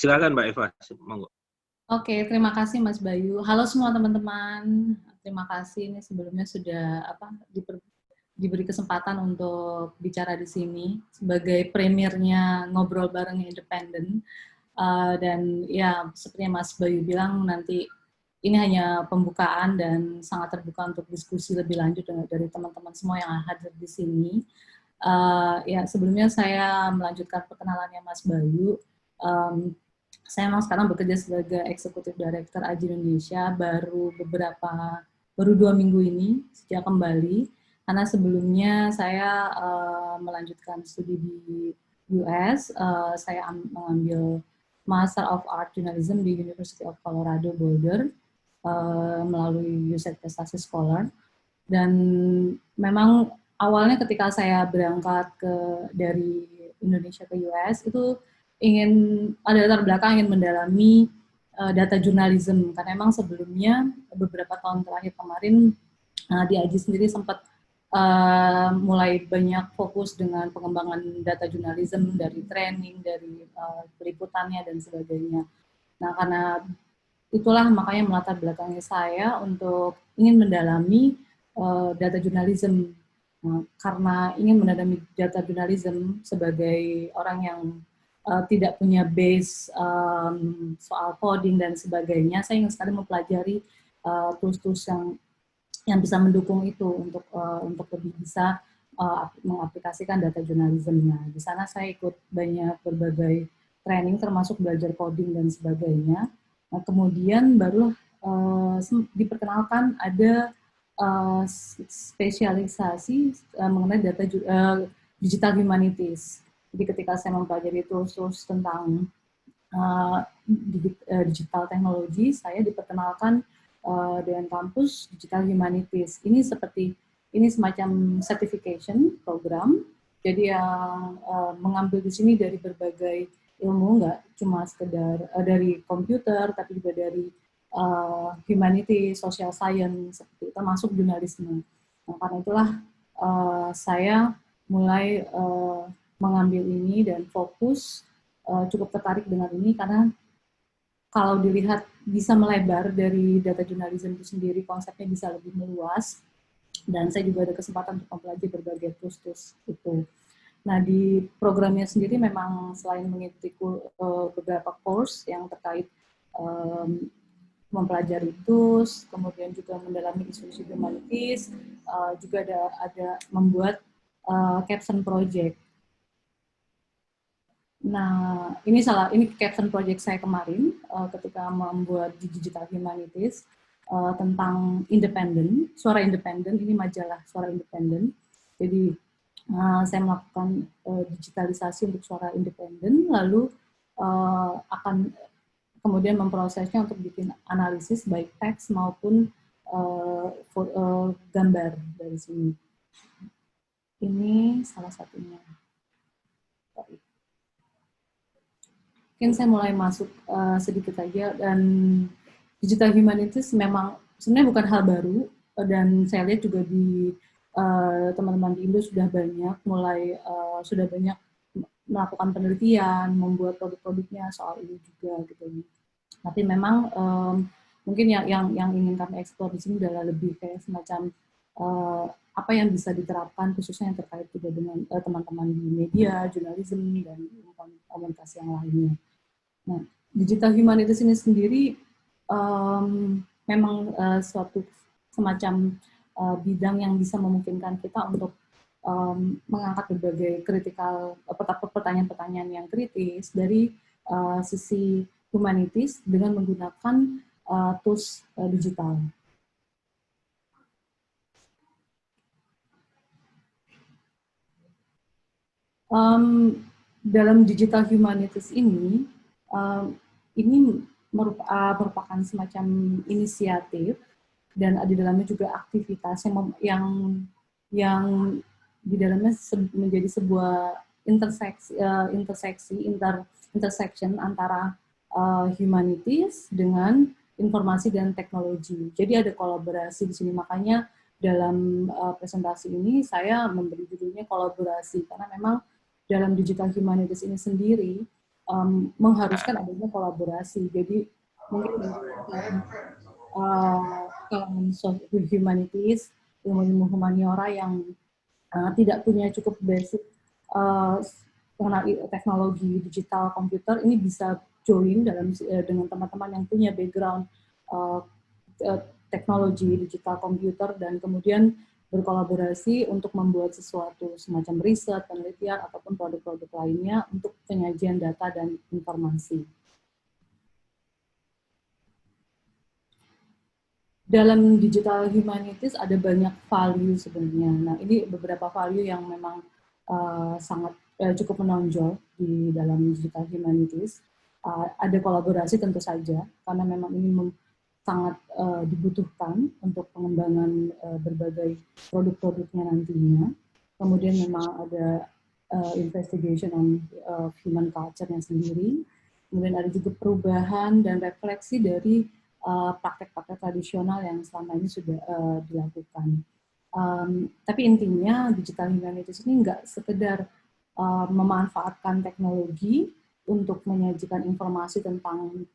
Silakan Mbak Eva, monggo. Oke, terima kasih Mas Bayu. Halo semua teman-teman. Terima kasih ini sebelumnya sudah diberi kesempatan untuk bicara di sini sebagai premiernya ngobrol bareng independen. Dan ya seperti Mas Bayu bilang nanti ini hanya pembukaan dan sangat terbuka untuk diskusi lebih lanjut dari teman-teman semua yang hadir di sini. Ya sebelumnya saya melanjutkan perkenalannya Mas Bayu. Saya memang sekarang bekerja sebagai Executive Director AJI Indonesia baru 2 minggu ini sejak kembali, karena sebelumnya saya melanjutkan studi di US. Saya mengambil Master of Art Journalism di University of Colorado Boulder melalui UC Prestasi Scholar. Dan memang awalnya ketika saya berangkat dari Indonesia ke US itu ada latar belakang ingin mendalami data jurnalism, karena memang sebelumnya beberapa tahun terakhir kemarin di AJI sendiri sempat mulai banyak fokus dengan pengembangan data jurnalism dari training, dari peliputannya dan sebagainya. Nah karena itulah makanya melatar belakangi saya untuk ingin mendalami data jurnalism. Karena ingin mendalami data jurnalism sebagai orang yang tidak punya base soal coding dan sebagainya, saya ingin sekali mempelajari tools-tools yang bisa mendukung itu untuk lebih bisa mengaplikasikan data jurnalismnya. Di sana saya ikut banyak berbagai training termasuk belajar coding dan sebagainya. Nah, kemudian baru diperkenalkan ada spesialisasi mengenai data digital humanities. Jadi ketika saya mempelajari tools tentang digital teknologi, saya diperkenalkan dengan kampus Digital Humanities. Ini semacam certification program. Jadi yang mengambil di sini dari berbagai ilmu, nggak cuma sekedar dari komputer, tapi juga dari humanities, social science, seperti termasuk jurnalisme. Nah, karena itulah saya mulai mengambil ini dan fokus cukup tertarik dengan ini karena kalau dilihat bisa melebar dari data jurnalisme itu sendiri, konsepnya bisa lebih meluas, dan saya juga ada kesempatan untuk mempelajari berbagai tools itu. Nah, di programnya sendiri memang selain mengikuti beberapa course yang terkait mempelajari tools, kemudian juga mendalami isu-isu humanities, juga ada membuat caption project. Nah, ini caption project saya kemarin ketika membuat di Digital Humanities tentang independen, suara independen, ini majalah suara independen. Jadi saya melakukan digitalisasi untuk suara independen, lalu akan kemudian memprosesnya untuk bikin analisis baik teks maupun gambar dari sini. Ini salah satunya. Mungkin saya mulai masuk sedikit aja, dan digital humanities memang sebenarnya bukan hal baru, dan saya lihat juga di teman-teman di Indo sudah banyak melakukan penelitian, membuat produk-produknya soal ini juga gitu. Tapi memang mungkin yang ingin kami eksplor di sini adalah lebih kayak semacam apa yang bisa diterapkan khususnya yang terkait juga dengan teman-teman di media, jurnalisme, dan komunikasi yang lainnya. Nah, digital humanities ini sendiri memang suatu semacam bidang yang bisa memungkinkan kita untuk mengangkat berbagai pertanyaan-pertanyaan yang kritis dari sisi humanities dengan menggunakan tools digital. Dalam digital humanities ini merupakan semacam inisiatif, dan di dalamnya juga aktivitas yang di dalamnya menjadi sebuah intersection antara humanities dengan informasi dan teknologi. Jadi ada kolaborasi di sini, makanya dalam presentasi ini saya memberi judulnya kolaborasi, karena memang dalam digital humanities ini sendiri mengharuskan adanya kolaborasi. Jadi mungkin kalangan humanities, ilmu humaniora yang tidak punya cukup basic mengenal teknologi digital komputer, ini bisa join dengan teman-teman yang punya background uh, teknologi digital komputer dan kemudian berkolaborasi untuk membuat sesuatu semacam riset, penelitian, ataupun produk-produk lainnya untuk penyajian data dan informasi. Dalam digital humanities ada banyak value sebenarnya. Nah, ini beberapa value yang memang sangat cukup menonjol di dalam digital humanities. Ada kolaborasi tentu saja, karena memang ini sangat dibutuhkan untuk pengembangan berbagai produk-produknya nantinya. Kemudian memang ada investigation on human culture-nya sendiri. Kemudian ada juga perubahan dan refleksi dari praktek-praktek tradisional yang selama ini sudah dilakukan. Tapi intinya digital humanities ini nggak sekedar memanfaatkan teknologi untuk menyajikan informasi tentang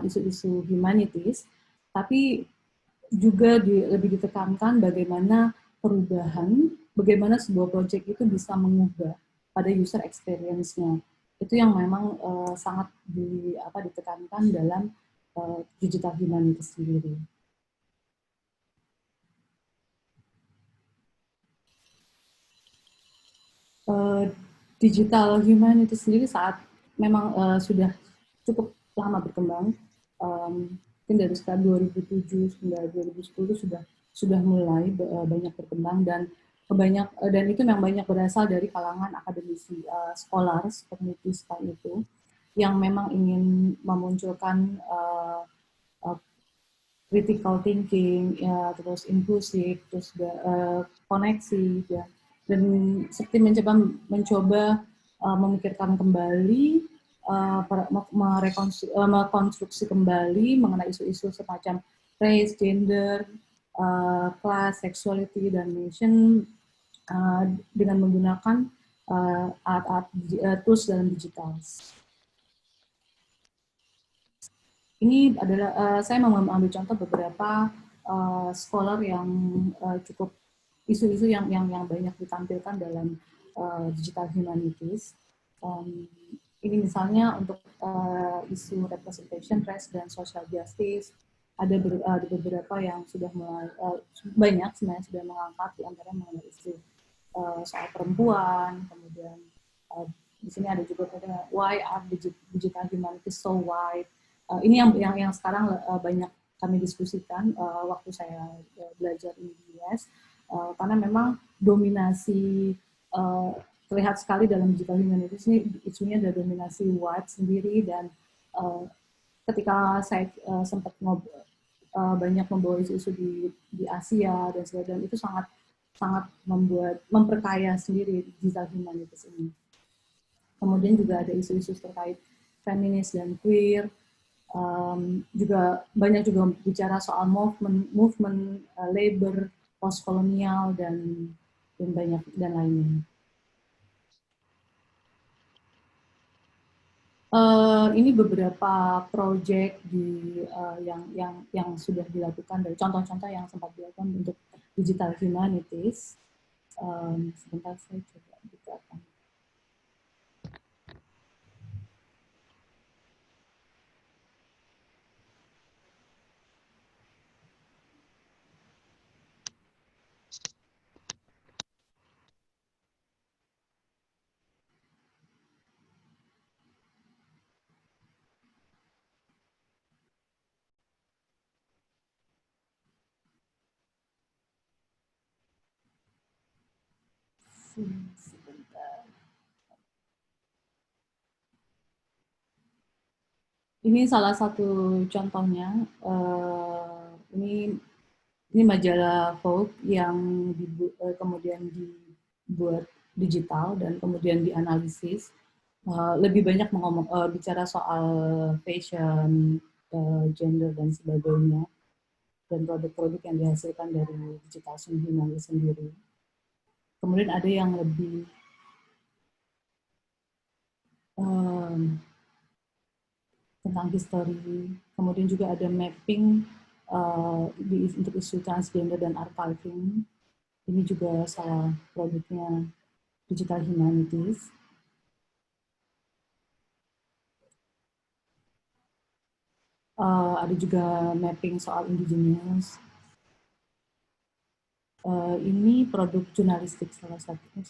isu-isu humanities, tapi juga lebih ditekankan bagaimana perubahan, bagaimana sebuah project itu bisa mengubah pada user experience-nya. Itu yang memang sangat ditekankan dalam digital humanities sendiri. Digital humanities sendiri saat memang sudah cukup lama berkembang, mungkin dari sekitar 2007 hingga 2010 sudah mulai banyak berkembang dan itu memang banyak berasal dari kalangan akademisi, scholars, peneliti itu yang memang ingin memunculkan critical thinking, ya, terus inklusif, terus koneksi, ya, dan seperti mencoba memikirkan kembali, merekonstruksi kembali mengenai isu-isu semacam race, gender, class, sexuality, dan nation dengan menggunakan alat-alat tools dalam digital. Ini adalah saya mau mengambil contoh beberapa scholar yang cukup isu-isu yang banyak ditampilkan dalam digital humanities. Ini misalnya untuk isu representation, race, dan social justice. Ada beberapa yang sudah mulai banyak sebenarnya sudah mengangkat di antara mengenai isu soal perempuan, kemudian di sini ada juga why are digital humanities so wide. Ini yang sekarang banyak kami diskusikan waktu saya belajar di US, karena memang dominasi terlihat sekali dalam digital humanities ini isunya ada dominasi white sendiri dan ketika saya sempat banyak membawa isu-isu di Asia dan sebagainya, itu sangat memperkaya sendiri digital humanities ini. Kemudian juga ada isu-isu terkait feminis dan queer, juga banyak juga bicara soal movement labor postkolonial dan banyak dan lainnya. Ini beberapa proyek yang sudah dilakukan dari contoh-contoh yang sempat dilakukan untuk digital humanities. Sebentar saya coba bukakan. Sebentar. Ini salah satu contohnya. Ini majalah Vogue yang kemudian dibuat digital dan kemudian dianalisis. Lebih banyak bicara soal fashion, gender dan sebagainya, dan produk-produk yang dihasilkan dari digital humanities sendiri. Kemudian ada yang lebih tentang history, kemudian juga ada mapping untuk isu transgender dan archiving. Ini juga salah produknya Digital Humanities. Ada juga mapping soal indigenous. Ini produk jurnalistik salah satunya.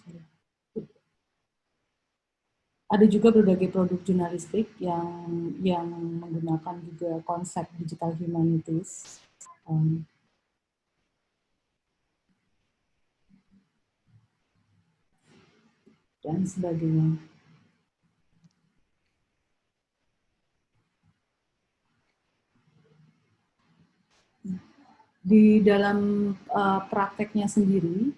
Ada juga berbagai produk jurnalistik yang menggunakan juga konsep digital humanities. Dan sebagainya. Di dalam prakteknya sendiri,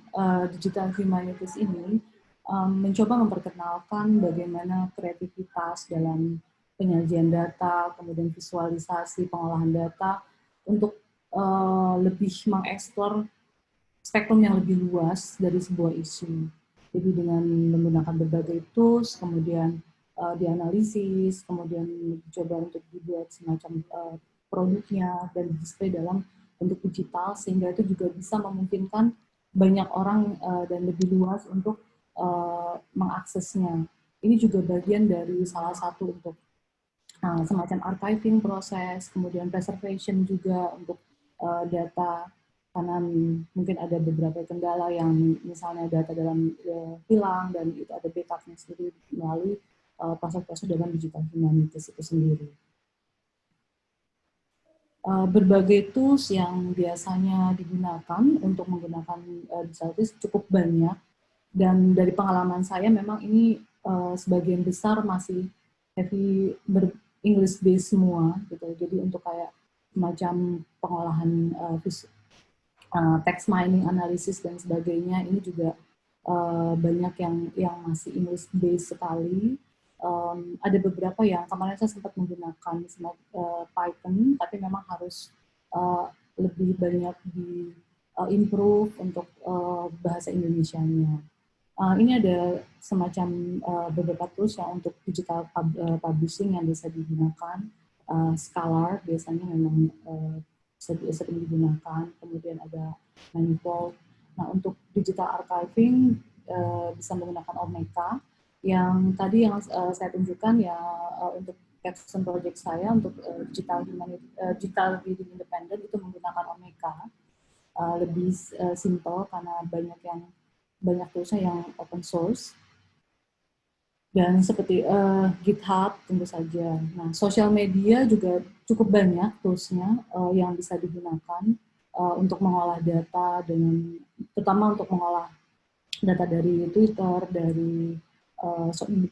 digital humanities ini mencoba memperkenalkan bagaimana kreativitas dalam penyajian data, kemudian visualisasi, pengolahan data, untuk lebih mengeksplor spektrum yang lebih luas dari sebuah isu. Jadi dengan menggunakan berbagai tools, kemudian dianalisis, kemudian coba untuk dibuat semacam produknya dan display dalam bentuk digital, sehingga itu juga bisa memungkinkan banyak orang dan lebih luas untuk mengaksesnya. Ini juga bagian dari salah satu untuk semacam archiving proses, kemudian preservation juga untuk data, karena mungkin ada beberapa kendala yang misalnya data dalam hilang dan itu ada backupnya sendiri melalui proses-proses dalam digital humanities itu sendiri. Berbagai tools yang biasanya digunakan untuk menggunakan digital cukup banyak, dan dari pengalaman saya memang ini sebagian besar masih heavy English based semua gitu. Jadi untuk kayak semacam pengolahan text mining, analisis dan sebagainya ini juga banyak yang masih English based sekali. Ada beberapa yang kemarin saya sempat menggunakan Python, tapi memang harus lebih banyak di improve untuk bahasa Indonesianya. Ini ada semacam beberapa tools yang untuk digital publishing yang bisa digunakan. Scalar biasanya memang sering digunakan, kemudian ada Manifold. Nah, untuk digital archiving bisa menggunakan Omeka. Yang tadi yang saya tunjukkan ya untuk capstone project saya untuk digital reading independent itu menggunakan Omeka. Lebih simple karena banyak toolsnya yang open source. Dan seperti GitHub tentu saja. Nah, sosial media juga cukup banyak toolsnya yang bisa digunakan untuk mengolah data, terutama untuk mengolah data dari Twitter, dari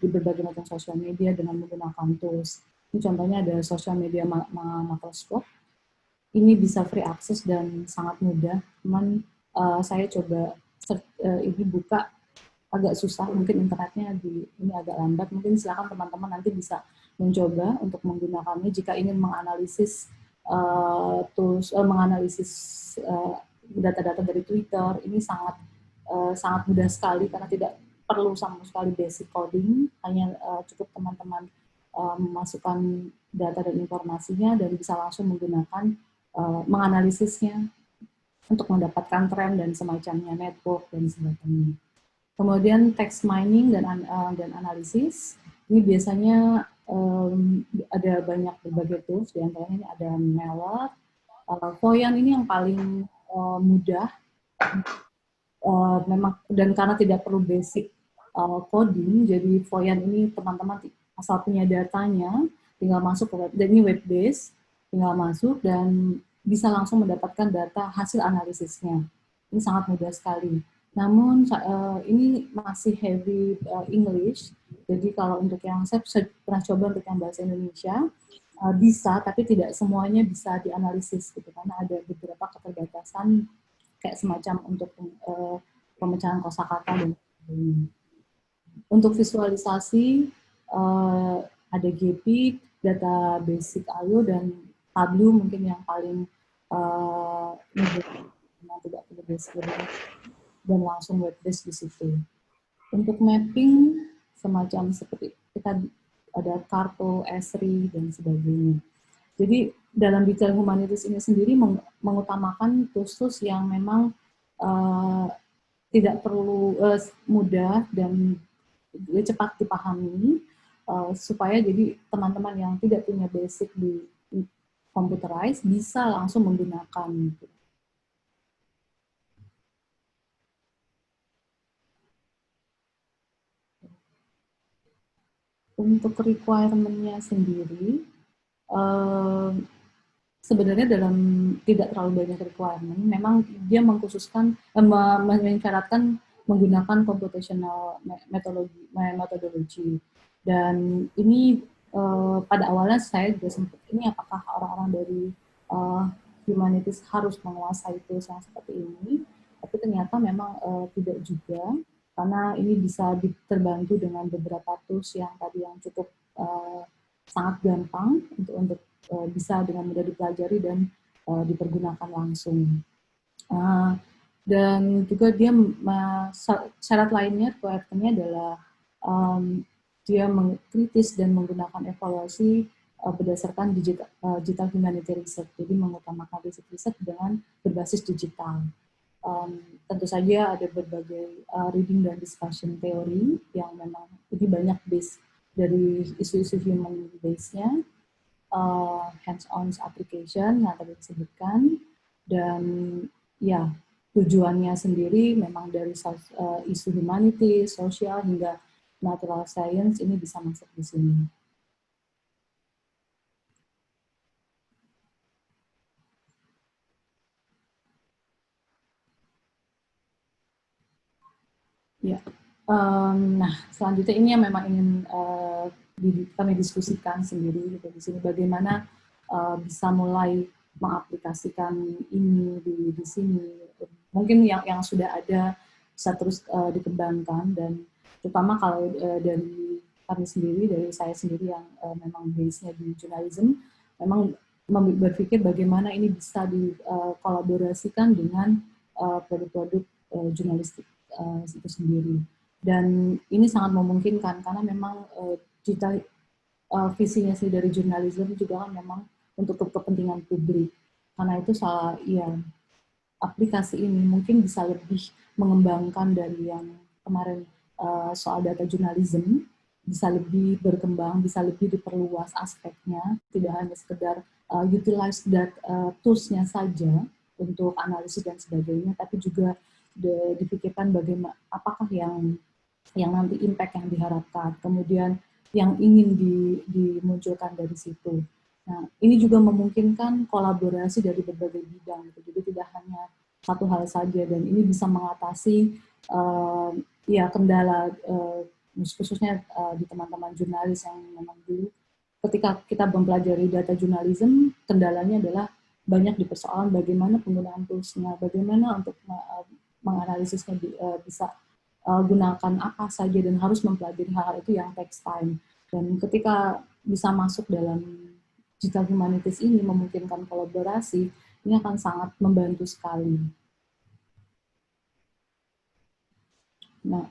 berbagai macam sosial media dengan menggunakan tools. Ini contohnya ada social media Macroscope. Ini bisa free access dan sangat mudah. Cuman saya coba ini buka agak susah, mungkin internetnya ini agak lambat. Mungkin silakan teman-teman nanti bisa mencoba untuk menggunakannya jika ingin menganalisis menganalisis data-data dari Twitter. Ini sangat mudah sekali karena tidak perlu sama sekali basic coding, hanya cukup teman-teman memasukkan data dan informasinya dan bisa langsung menggunakan menganalisisnya untuk mendapatkan tren dan semacamnya, network dan sebagainya. Kemudian text mining dan analisis, ini biasanya ada banyak berbagai tools, di antaranya ini ada Mallet, Voyan ini yang paling mudah, memang dan karena tidak perlu basic coding, jadi Voyan ini teman-teman asal punya datanya, tinggal masuk ke web, dan ini web based, tinggal masuk dan bisa langsung mendapatkan data hasil analisisnya. Ini sangat mudah sekali. Namun ini masih heavy English, jadi kalau untuk yang saya pernah coba untuk yang bahasa Indonesia bisa, tapi tidak semuanya bisa dianalisis gitu, karena ada beberapa keterbatasan kayak semacam untuk pemecahan kosakata dan sebagainya. Untuk visualisasi ada GPIC, data basic IO dan Tableau mungkin yang paling yang tidak perlu basic dan langsung web based di situ. Untuk mapping semacam seperti kita ada Karto, Esri, dan sebagainya. Jadi dalam digital humanities ini sendiri mengutamakan tools yang memang tidak perlu mudah dan cepat dipahami, supaya jadi teman-teman yang tidak punya basic di computerized bisa langsung menggunakan. Gitu. Untuk requirement-nya sendiri, sebenarnya dalam tidak terlalu banyak requirement, memang dia mengkhususkan, mensyaratkan menggunakan computational methodology. Dan ini pada awalnya saya juga sempat, ini apakah orang-orang dari humanities harus menguasai tools yang seperti ini, tapi ternyata memang tidak juga, karena ini bisa terbantu dengan beberapa tools yang tadi yang cukup sangat gampang untuk bisa dengan mudah dipelajari dan dipergunakan langsung. Dan juga dia syarat lainnya, requirementnya adalah dia mengkritis dan menggunakan evaluasi berdasarkan digital humanity research, jadi mengutamakan riset dengan berbasis digital. Tentu saja ada berbagai reading dan discussion teori yang memang lebih banyak base dari isu-isu human base-nya, hands-on application yang tadi disebutkan, dan ya tujuannya sendiri memang dari isu humanity, sosial, hingga natural science ini bisa masuk di sini. Ya, nah selanjutnya ini yang memang ingin kami diskusikan sendiri gitu di sini, bagaimana bisa mulai mengaplikasikan ini di sini. Mungkin yang sudah ada bisa terus dikembangkan, dan terutama kalau dari kami sendiri, dari saya sendiri yang memang base-nya di journalism, memang berpikir bagaimana ini bisa dikolaborasikan dengan produk-produk jurnalistik itu sendiri. Dan ini sangat memungkinkan karena memang visinya sih dari jurnalisme juga kan memang untuk kepentingan publik. Karena itu aplikasi ini mungkin bisa lebih mengembangkan dari yang kemarin soal data jurnalisme, bisa lebih berkembang, bisa lebih diperluas aspeknya, tidak hanya sekedar utilize tools-nya saja untuk analisis dan sebagainya, tapi juga dipikirkan bagaimana, apakah yang nanti impact yang diharapkan, kemudian yang ingin dimunculkan dari situ. Nah, ini juga memungkinkan kolaborasi dari berbagai bidang, gitu. Jadi tidak hanya satu hal saja, dan ini bisa mengatasi kendala khususnya di teman-teman jurnalis yang memang dulu ketika kita mempelajari data jurnalisme, kendalanya adalah banyak di persoalan bagaimana penggunaan toolsnya, bagaimana untuk menganalisisnya bisa gunakan apa saja, dan harus mempelajari hal-hal itu yang takes time. Dan ketika bisa masuk dalam digital humanities ini, memungkinkan kolaborasi, ini akan sangat membantu sekali. Nah,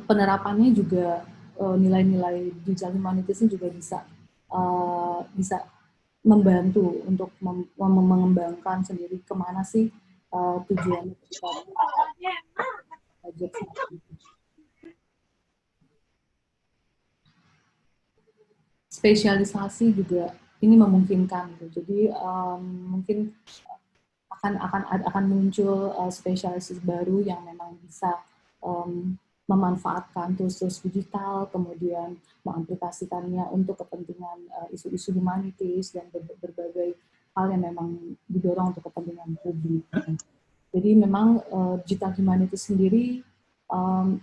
penerapannya juga nilai-nilai digital humanities ini juga bisa membantu untuk mengembangkan sendiri kemana sih tujuan budget. Spesialisasi juga ini memungkinkan gitu. Jadi mungkin akan muncul spesialisasi baru yang memang bisa memanfaatkan tools-tools digital, kemudian mengaplikasikannya untuk kepentingan isu-isu humanities dan berbagai hal yang memang didorong untuk kepentingan publik. Jadi memang digital humanities sendiri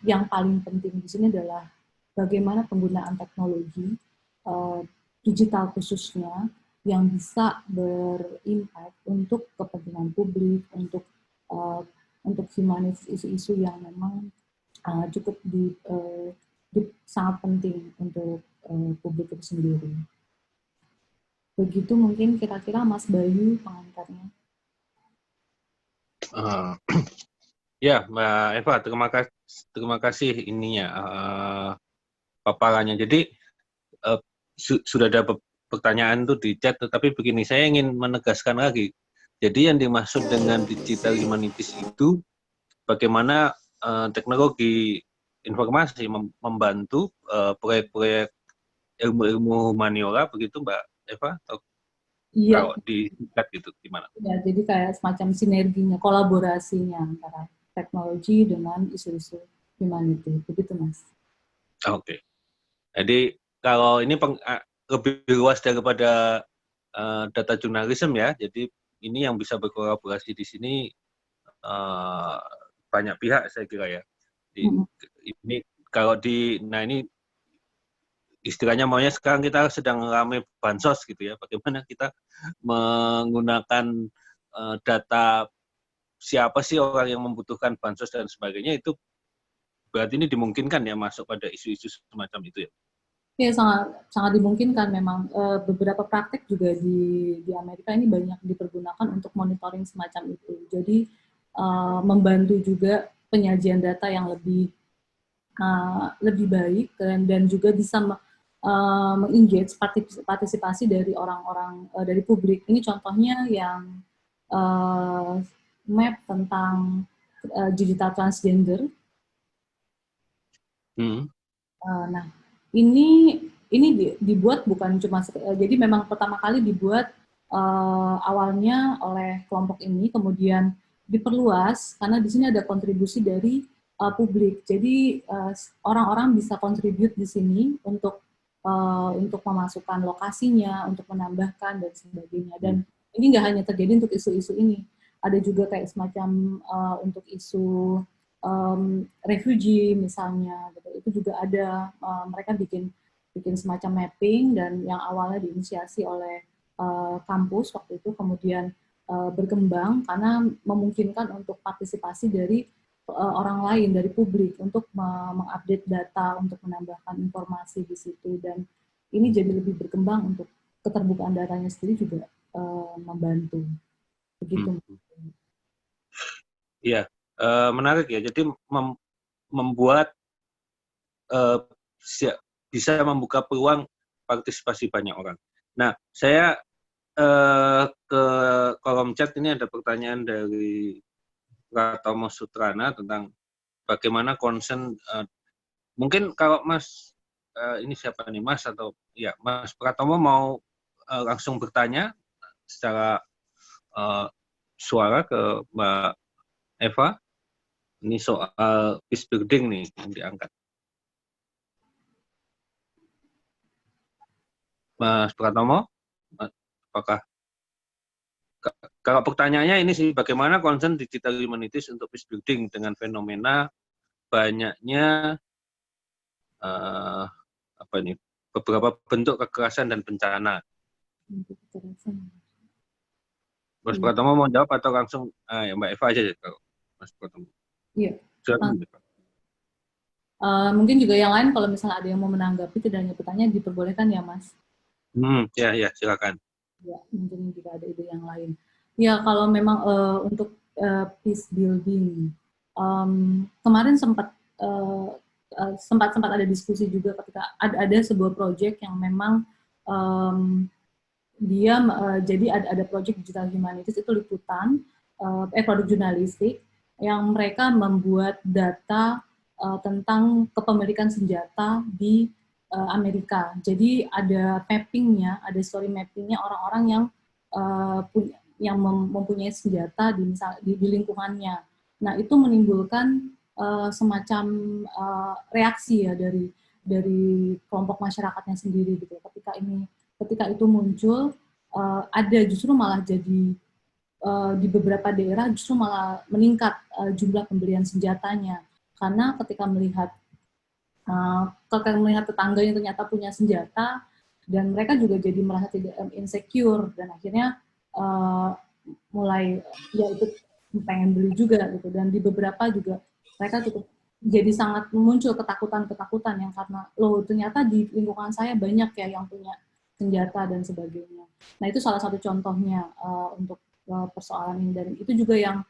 yang paling penting di sini adalah bagaimana penggunaan teknologi digital khususnya yang bisa berimpact untuk kepentingan publik, untuk humanities, isu-isu yang memang cukup sangat penting untuk publik itu sendiri. Begitu mungkin kira-kira Mas Bayu pengantarnya. Ya, Mbak Eva, terima kasih ininya paparannya. Jadi sudah ada pertanyaan tuh di chat, tetapi begini, saya ingin menegaskan lagi. Jadi yang dimaksud dengan digital humanities itu bagaimana teknologi informasi membantu proyek-proyek ilmu-ilmu humaniora, begitu Mbak Eva? Atau Iya, kalau di chat gitu gimana? ya, jadi kayak semacam sinerginya, kolaborasinya antara teknologi dengan isu-isu humanity, begitu Mas. Oke. Jadi kalau ini lebih luas daripada data jurnalisme ya. Jadi ini yang bisa berkolaborasi di sini uh, banyak pihak saya kira ya. Ini kalau nah ini istilahnya maunya sekarang kita sedang ramai bansos gitu ya. Bagaimana kita menggunakan data siapa sih orang yang membutuhkan bansos dan sebagainya, itu berarti ini dimungkinkan ya masuk pada isu-isu semacam itu ya. Ya, sangat dimungkinkan memang. Beberapa praktek juga di Amerika ini banyak dipergunakan untuk monitoring semacam itu. Jadi membantu juga penyajian data yang lebih baik dan juga bisa mengengage partisipasi dari orang-orang dari publik. Ini contohnya yang map tentang digital transgender. Nah, ini dibuat bukan cuma jadi memang pertama kali dibuat awalnya oleh kelompok ini, kemudian diperluas karena di sini ada kontribusi dari publik. Jadi orang-orang bisa kontribut di sini untuk memasukkan lokasinya, untuk menambahkan dan sebagainya. Dan ini nggak hanya terjadi untuk isu-isu ini, ada juga kayak semacam untuk isu refugee misalnya, gitu. Itu juga ada mereka bikin semacam mapping dan yang awalnya diinisiasi oleh kampus waktu itu kemudian berkembang karena memungkinkan untuk partisipasi dari orang lain, dari publik untuk mengupdate data, untuk menambahkan informasi di situ, dan ini jadi lebih berkembang untuk keterbukaan datanya sendiri juga membantu begitu. Iya, menarik ya. Jadi membuat bisa membuka peluang partisipasi banyak orang. Nah, saya ke kolom chat ini ada pertanyaan dari Pratomo Sutrana tentang bagaimana concern. Mungkin kalau Mas ini siapa nih, Mas atau ya Mas Pratomo mau langsung bertanya secara suara ke Mbak Eva. Ini soal peace building nih yang diangkat. Mas Pratomo, apakah kalau pertanyaannya ini sih, bagaimana concern digital humanities untuk peace building dengan fenomena banyaknya apa ini beberapa bentuk kekerasan dan bencana. Mas Pratomo mau jawab atau langsung ya Mbak Eva aja ya kalau Mas Pratomo. Iya. Mungkin juga yang lain kalau misalnya ada yang mau menanggapi tidak hanya pertanyaan diperbolehkan ya Mas. Ya silakan. Ya, mungkin jika ada ide yang lain. Ya, kalau memang untuk peace building, kemarin sempat ada diskusi juga ketika ada sebuah proyek yang memang dia jadi ada proyek digital humanities itu liputan produk jurnalistik yang mereka membuat data tentang kepemilikan senjata di Amerika. Jadi ada mappingnya, ada story mappingnya orang-orang yang mempunyai senjata di lingkungannya. Nah, itu menimbulkan semacam reaksi ya dari kelompok masyarakatnya sendiri gitu. Ketika itu muncul, ada justru malah jadi di beberapa daerah justru malah meningkat jumlah pembelian senjatanya karena ketika melihat tetangganya ternyata punya senjata dan mereka juga jadi merasa tidak insecure dan akhirnya mulai ya itu pengen beli juga gitu, dan di beberapa juga mereka cukup jadi sangat muncul ketakutan yang karena loh ternyata di lingkungan saya banyak ya yang punya senjata dan sebagainya. Nah itu salah satu contohnya untuk persoalan ini, dan itu juga yang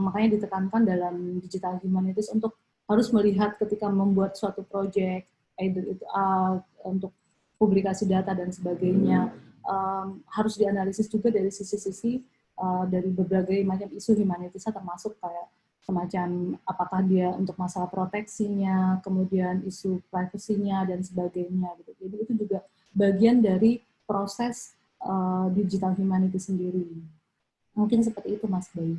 makanya ditekankan dalam digital humanities untuk harus melihat ketika membuat suatu project, either itu untuk publikasi data dan sebagainya, harus dianalisis juga dari sisi-sisi dari berbagai macam isu humanitisnya, termasuk kayak semacam apakah dia untuk masalah proteksinya, kemudian isu privasinya dan sebagainya gitu. Jadi itu juga bagian dari proses digital humanity sendiri. Mungkin seperti itu Mas Bayu.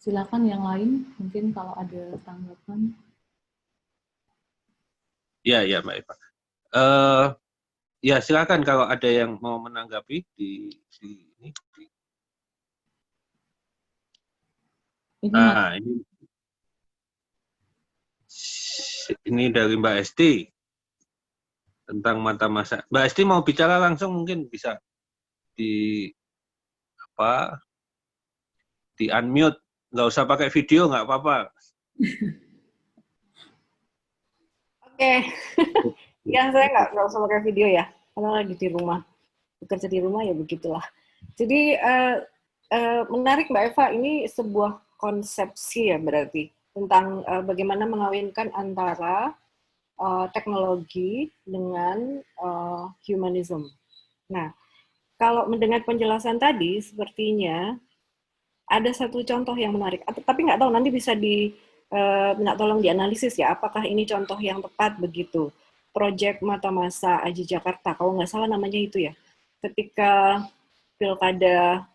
Silakan yang lain, mungkin kalau ada tanggapan. Ya, Mbak Eva. Ya, silakan kalau ada yang mau menanggapi di ini. Nah, ini dari Mbak Esti tentang mata masa. Mbak Esti mau bicara langsung, mungkin bisa di di unmute, nggak usah pakai video, nggak apa-apa. Oke, ya saya nggak usah pakai video ya, karena lagi di rumah, bekerja di rumah ya begitulah. Jadi menarik Mbak Eva, ini sebuah konsepsi ya berarti tentang bagaimana mengawinkan antara teknologi dengan humanism. Nah, kalau mendengar penjelasan tadi, sepertinya ada satu contoh yang menarik. Tapi nggak tahu, nanti bisa minta tolong dianalisis ya, apakah ini contoh yang tepat begitu. Proyek Mata Masa Aji Jakarta, kalau nggak salah namanya itu ya. Ketika pilkada,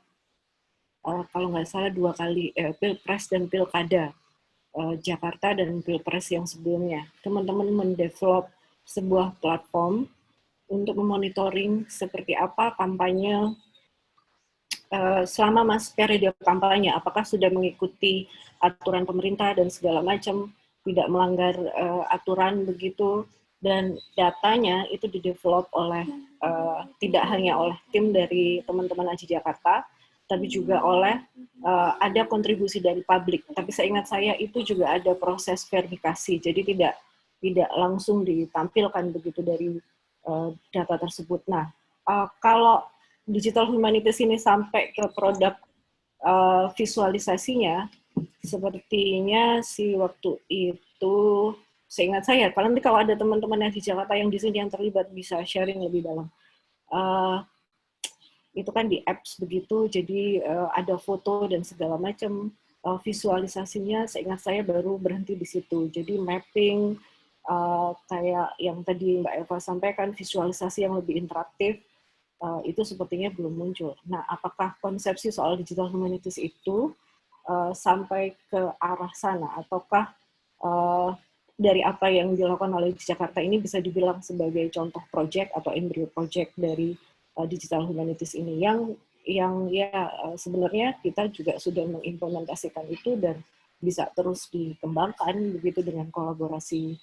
kalau nggak salah 2 kali, pilpres dan pilkada Jakarta dan pilpres yang sebelumnya, teman-teman mendevelop sebuah platform untuk memonitoring seperti apa kampanye selama periode kampanye, apakah sudah mengikuti aturan pemerintah dan segala macam, tidak melanggar aturan begitu, dan datanya itu didevelop oleh tidak hanya oleh tim dari teman-teman Aji Jakarta, tapi juga oleh ada kontribusi dari publik. Tapi seingat saya itu juga ada proses verifikasi, jadi tidak langsung ditampilkan begitu dari data tersebut. Nah, kalau digital humanities ini sampai ke produk visualisasinya, sepertinya si waktu itu, seingat saya, nanti kalau ada teman-teman yang di Jakarta yang di sini yang terlibat bisa sharing lebih dalam. Itu kan di apps begitu, jadi ada foto dan segala macam. Visualisasinya, seingat saya baru berhenti di situ. Jadi mapping, kayak yang tadi Mbak Eva sampaikan, visualisasi yang lebih interaktif, itu sepertinya belum muncul. Nah, apakah konsepsi soal digital humanities itu sampai ke arah sana, ataukah dari apa yang dilakukan oleh Jakarta ini bisa dibilang sebagai contoh project atau embryo project dari digital humanities ini yang ya sebenarnya kita juga sudah mengimplementasikan itu dan bisa terus dikembangkan begitu dengan kolaborasi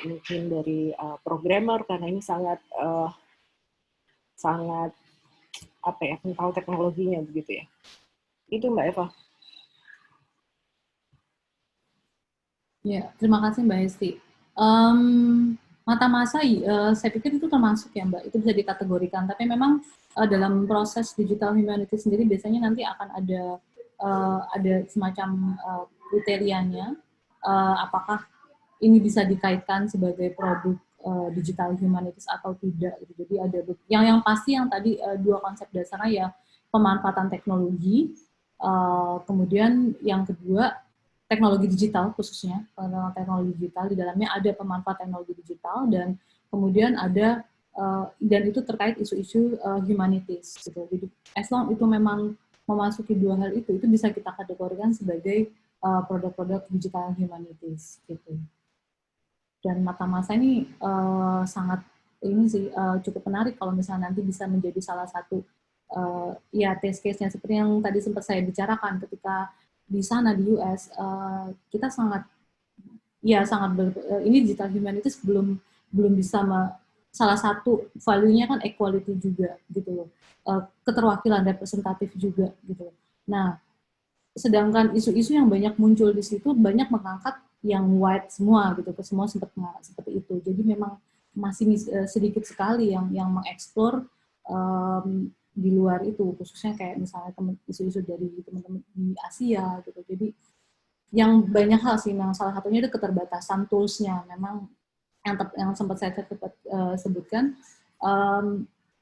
mungkin dari programmer, karena ini sangat apa ya, kental teknologinya begitu ya. Itu Mbak Eva. Ya, terima kasih Mbak Hesti. Mata masa, saya pikir itu termasuk ya Mbak, itu bisa dikategorikan. Tapi memang dalam proses digital humanity sendiri biasanya nanti akan ada semacam kriterianya, apakah ini bisa dikaitkan sebagai produk digital humanities atau tidak. Gitu. Jadi ada yang pasti yang tadi dua konsep dasarnya ya pemanfaatan teknologi, kemudian yang kedua teknologi digital khususnya, teknologi digital di dalamnya ada pemanfaatan teknologi digital dan kemudian ada dan itu terkait isu-isu humanities gitu. Jadi as long itu memang memasuki dua hal itu bisa kita kategorikan sebagai produk-produk digital humanities gitu. Dan mata masa ini sangat ini sih cukup menarik kalau misalnya nanti bisa menjadi salah satu ya test case-nya seperti yang tadi sempat saya bicarakan ketika di sana di US kita sangat ini digital humanities belum bisa salah satu value-nya kan equality juga gitu loh, keterwakilan representatif juga gitu. Nah, sedangkan isu-isu yang banyak muncul di situ banyak mengangkat yang white semua gitu, semua sempat mengangkat seperti itu. Jadi memang masih sedikit sekali yang mengeksplor di luar itu, khususnya kayak misalnya isu-isu dari teman-teman di Asia gitu. Jadi yang banyak hal sih, memang salah satunya itu keterbatasan tools-nya. Memang yang sempat saya sebutkan,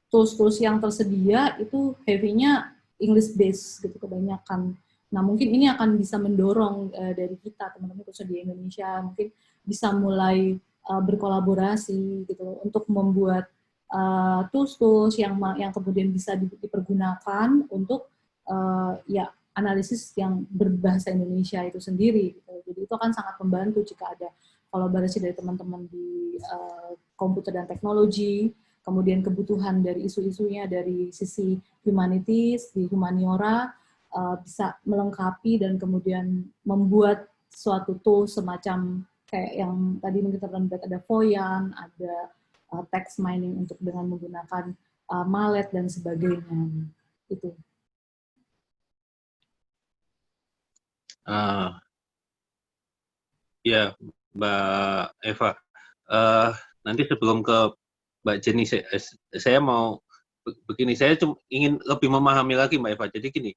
tools-tools yang tersedia itu heavy-nya English based gitu kebanyakan. Nah, mungkin ini akan bisa mendorong dari kita teman-teman khususnya di Indonesia mungkin bisa mulai berkolaborasi gitu untuk membuat tools-tools yang kemudian bisa dipergunakan untuk ya analisis yang berbahasa Indonesia itu sendiri. Gitu. Jadi itu akan sangat membantu jika ada kolaborasi dari teman-teman di komputer dan teknologi, kemudian kebutuhan dari isu-isunya dari sisi humanities, di humaniora, bisa melengkapi dan kemudian membuat suatu tool semacam kayak yang tadi mungkin teman-teman ada Voyan, ada text mining untuk dengan menggunakan Malet dan sebagainya. Itu. Ya, Mbak Eva. Nanti sebelum ke Mbak Jenny, saya mau begini. Saya cuma ingin lebih memahami lagi, Mbak Eva. Jadi gini,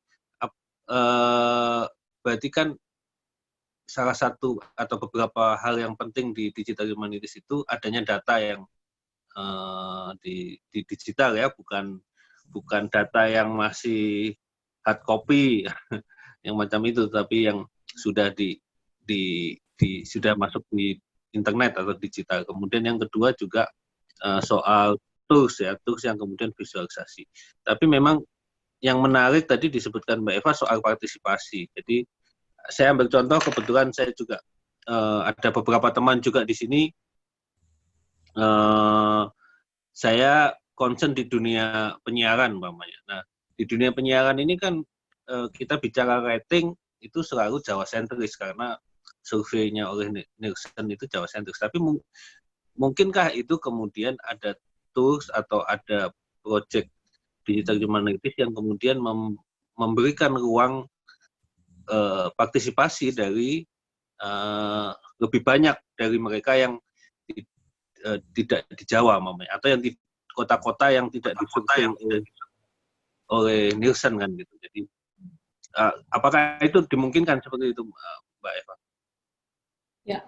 berarti kan salah satu atau beberapa hal yang penting di digital humanities itu adanya data yang di digital ya, bukan data yang masih hard copy yang macam itu, tapi yang sudah sudah masuk di internet atau digital. Kemudian yang kedua juga soal tools yang kemudian visualisasi. Tapi memang yang menarik tadi disebutkan Mbak Eva soal partisipasi. Jadi saya ambil contoh, kebetulan saya juga ada beberapa teman juga di sini. Saya concern di dunia penyiaran, umpamanya. Nah, di dunia penyiaran ini kan kita bicara rating itu selalu Jawa sentris karena surveinya oleh Nielsen itu Jawa sentris. Tapi mungkinkah itu kemudian ada tools atau ada project digital humanities yang kemudian memberikan ruang partisipasi dari lebih banyak dari mereka yang tidak di Jawa, umpamanya, atau yang di kota-kota yang tidak disurvei oleh Nielsen kan gitu. Jadi apakah itu dimungkinkan seperti itu, Mbak Eva? Ya,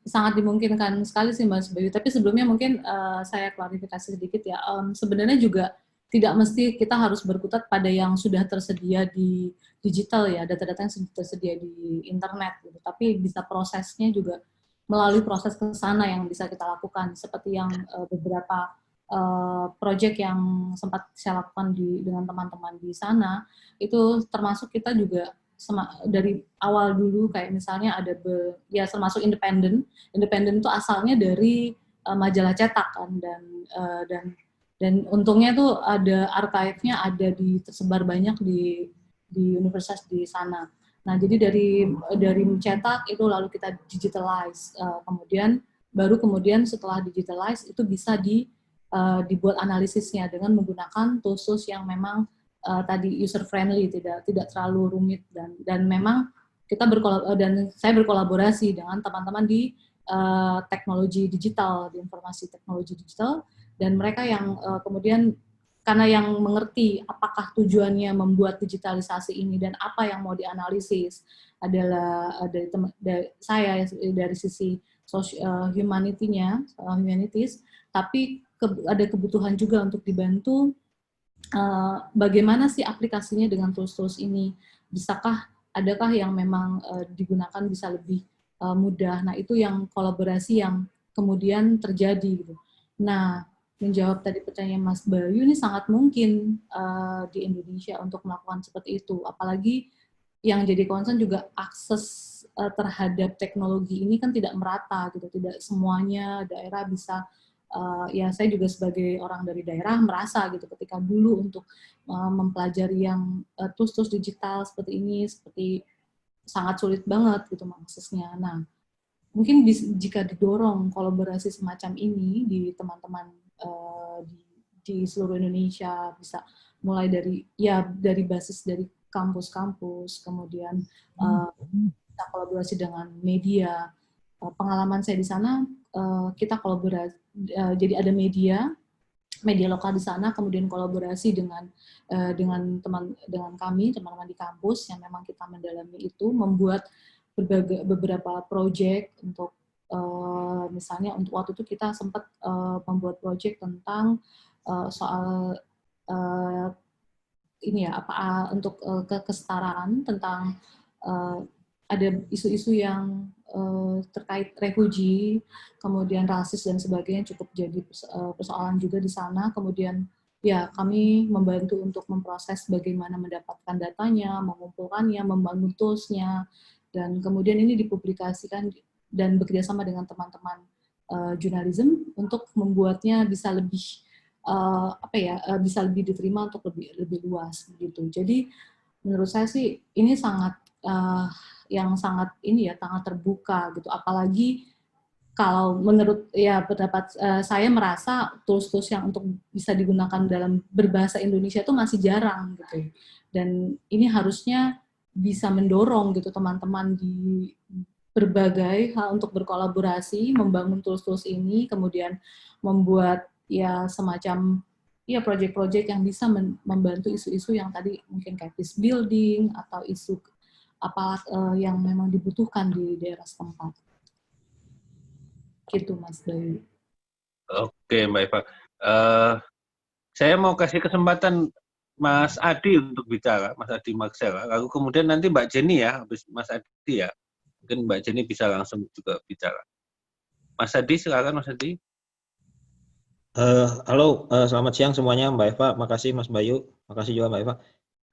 sangat dimungkinkan sekali sih Mas Bayu. Tapi sebelumnya mungkin saya klarifikasi sedikit ya. Sebenarnya juga tidak mesti kita harus berkutat pada yang sudah tersedia di digital ya, data-data yang sudah tersedia di internet. Gitu. Tapi bisa prosesnya juga melalui proses ke sana yang bisa kita lakukan. Seperti yang beberapa project yang sempat saya lakukan dengan teman-teman di sana, itu termasuk kita juga dari awal dulu kayak misalnya ada ya termasuk independen itu asalnya dari majalah cetak kan dan untungnya tuh ada archive-nya ada tersebar banyak di universitas di sana. Nah, jadi dari cetak itu lalu kita digitalize, kemudian setelah digitalize itu bisa dibuat analisisnya dengan menggunakan tools yang memang tadi user friendly, tidak terlalu rumit dan memang saya berkolaborasi dengan teman-teman di teknologi digital, di informasi teknologi digital, dan mereka yang kemudian karena yang mengerti apakah tujuannya membuat digitalisasi ini dan apa yang mau dianalisis adalah dari saya dari sisi humanities, tapi ada kebutuhan juga untuk dibantu bagaimana sih aplikasinya dengan tools-tools ini, adakah yang memang digunakan bisa lebih mudah. Nah, itu yang kolaborasi yang kemudian terjadi gitu. Nah, menjawab tadi pertanyaan Mas Bayu, ini sangat mungkin di Indonesia untuk melakukan seperti itu. Apalagi yang jadi concern juga akses terhadap teknologi ini kan tidak merata gitu, tidak semuanya daerah bisa. Ya saya juga sebagai orang dari daerah merasa gitu ketika dulu untuk mempelajari yang tools-tools digital seperti ini seperti sangat sulit banget gitu aksesnya. Nah, mungkin jika didorong kolaborasi semacam ini di teman-teman di seluruh Indonesia, bisa mulai dari basis dari kampus-kampus, kemudian kita kolaborasi dengan media. Pengalaman saya di sana kita kolaborasi, jadi ada media media lokal di sana, kemudian kolaborasi dengan kami teman-teman di kampus yang memang kita mendalami itu, membuat beberapa proyek untuk misalnya untuk waktu itu kita sempat membuat proyek tentang soal ini ya untuk kesetaraan tentang ada isu-isu yang terkait refugee, kemudian rasis dan sebagainya cukup jadi persoalan juga di sana. Kemudian ya kami membantu untuk memproses bagaimana mendapatkan datanya, mengumpulkannya, membangun toolsnya, dan kemudian ini dipublikasikan dan bekerjasama dengan teman-teman jurnalism untuk membuatnya bisa lebih bisa lebih diterima untuk lebih luas gitu. Jadi menurut saya sih ini sangat sangat terbuka gitu. Apalagi kalau menurut pendapat saya merasa tools-tools yang untuk bisa digunakan dalam berbahasa Indonesia itu masih jarang gitu. Dan ini harusnya bisa mendorong gitu teman-teman di berbagai hal untuk berkolaborasi, membangun tools-tools ini, kemudian membuat semacam proyek-proyek yang bisa membantu isu-isu yang tadi mungkin kayak peace building atau isu yang memang dibutuhkan di daerah setempat. Gitu Mas Bayu. Oke Mbak Eva. Saya mau kasih kesempatan Mas Adi untuk bicara, Mas Adi Maksel. Lalu kemudian nanti Mbak Jenny ya, habis Mas Adi ya. Mungkin Mbak Jenny bisa langsung juga bicara. Mas Adi, silakan Mas Adi. Halo, selamat siang semuanya Mbak Eva, makasih Mas Bayu, makasih juga Mbak Eva.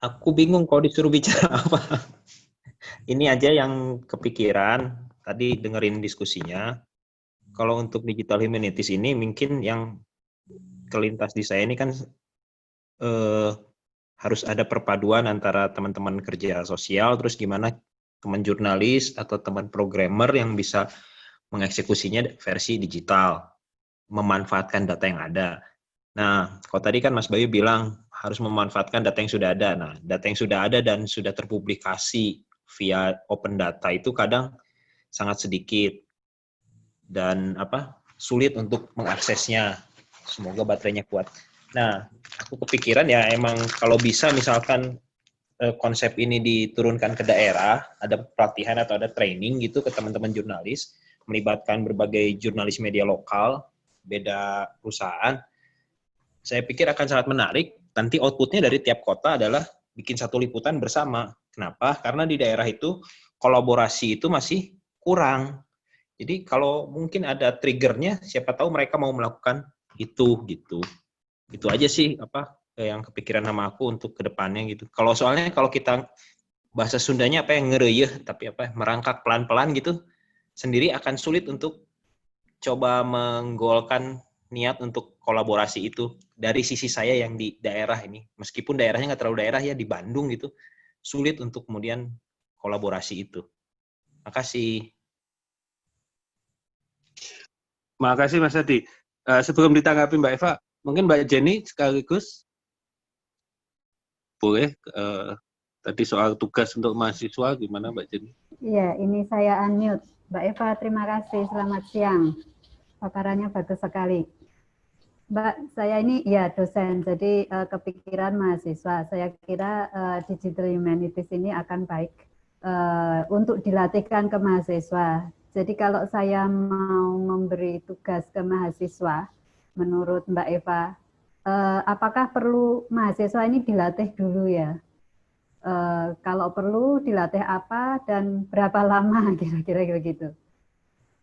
Aku bingung kalau disuruh bicara apa. Ini aja yang kepikiran, tadi dengerin diskusinya. Kalau untuk digital humanities ini mungkin yang kelintas di saya ini kan harus ada perpaduan antara teman-teman kerja sosial, terus gimana teman jurnalis atau teman programmer yang bisa mengeksekusinya versi digital, memanfaatkan data yang ada. Nah, kalau tadi kan Mas Bayu bilang harus memanfaatkan data yang sudah ada. Nah, data yang sudah ada dan sudah terpublikasi via open data itu kadang sangat sedikit dan sulit untuk mengaksesnya. Semoga baterainya kuat. Nah, aku kepikiran ya emang kalau bisa misalkan konsep ini diturunkan ke daerah, ada pelatihan atau ada training gitu ke teman-teman jurnalis, melibatkan berbagai jurnalis media lokal, beda perusahaan, saya pikir akan sangat menarik. Nanti outputnya dari tiap kota adalah bikin satu liputan bersama. Kenapa? Karena di daerah itu kolaborasi itu masih kurang. Jadi kalau mungkin ada triggernya, siapa tahu mereka mau melakukan itu gitu. Itu aja sih yang kepikiran sama aku untuk kedepannya gitu. Soalnya kalau kita bahasa Sundanya ngereyeh, tapi merangkak pelan-pelan gitu, sendiri akan sulit untuk coba menggolkan niat untuk kolaborasi itu dari sisi saya yang di daerah ini. Meskipun daerahnya nggak terlalu daerah ya, di Bandung gitu, sulit untuk kemudian kolaborasi itu. Makasih. Makasih Mas Adi. Sebelum ditanggapi Mbak Eva, mungkin Mbak Jenny sekaligus boleh tadi soal tugas untuk mahasiswa gimana Mbak Jenny? Iya, ini saya unmute. Mbak Eva, terima kasih. Selamat siang. Paparannya bagus sekali. Mbak, saya ini ya dosen, jadi kepikiran mahasiswa. Saya kira digital humanities ini akan baik untuk dilatihkan ke mahasiswa. Jadi kalau saya mau memberi tugas ke mahasiswa, menurut Mbak Eva, apakah perlu mahasiswa ini dilatih dulu ya? Kalau perlu dilatih apa dan berapa lama kira-kira begitu?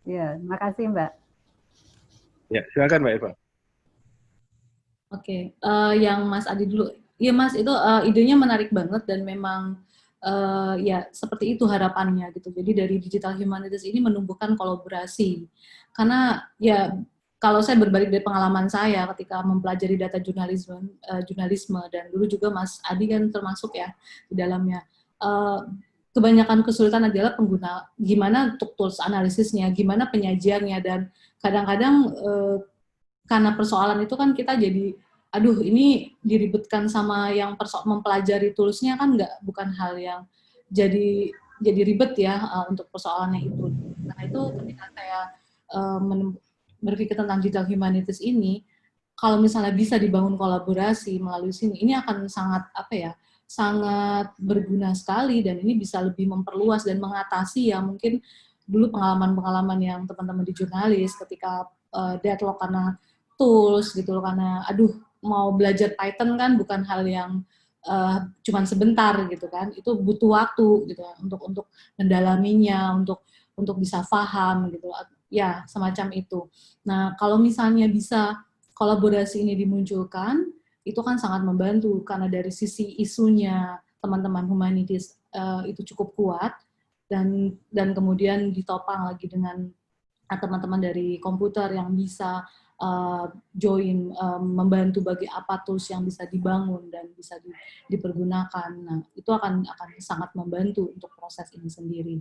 Ya, makasih Mbak. Ya, silakan Mbak Eva. Oke, yang Mas Adi dulu. Iya Mas, itu idenya menarik banget dan memang ya seperti itu harapannya gitu. Jadi dari digital humanities ini menumbuhkan kolaborasi. Karena ya kalau saya berbalik dari pengalaman saya ketika mempelajari data jurnalisme dan dulu juga Mas Adi kan termasuk ya di dalamnya. Kebanyakan kesulitan adalah gimana untuk tools analisisnya, gimana penyajiannya, dan kadang-kadang karena persoalan itu kan kita jadi, aduh ini diribetkan sama yang mempelajari toolsnya kan bukan hal yang jadi ribet ya untuk persoalannya itu. Karena itu ketika saya berpikir tentang digital humanities ini, kalau misalnya bisa dibangun kolaborasi melalui sini, ini akan sangat sangat berguna sekali, dan ini bisa lebih memperluas dan mengatasi ya mungkin dulu pengalaman-pengalaman yang teman-teman di jurnalis ketika deadlock karena tools gitu loh, karena aduh mau belajar Python kan bukan hal yang cuman sebentar gitu kan, itu butuh waktu gitu untuk mendalaminya, untuk bisa paham gitu ya, semacam itu. Nah kalau misalnya bisa kolaborasi ini dimunculkan, itu kan sangat membantu karena dari sisi isunya teman-teman humanities itu cukup kuat, dan kemudian ditopang lagi dengan teman-teman dari komputer yang bisa join, membantu bagi apa tools yang bisa dibangun dan bisa dipergunakan. Nah, itu akan sangat membantu untuk proses ini sendiri.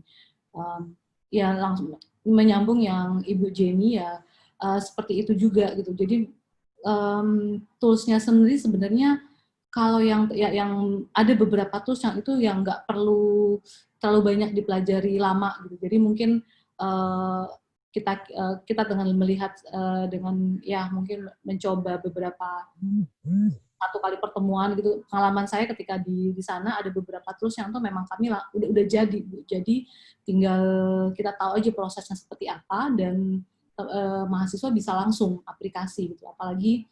Ya langsung menyambung yang Ibu Jenny ya, seperti itu juga gitu. Jadi toolsnya sendiri sebenarnya kalau yang ada beberapa tools yang itu yang nggak perlu terlalu banyak dipelajari lama gitu. Jadi mungkin kita dengan melihat dengan ya mungkin mencoba beberapa satu kali pertemuan gitu, pengalaman saya ketika di sana ada beberapa tools yang tuh memang kami udah jadi Bu. Jadi tinggal kita tahu aja prosesnya seperti apa, dan mahasiswa bisa langsung aplikasi gitu. Apalagi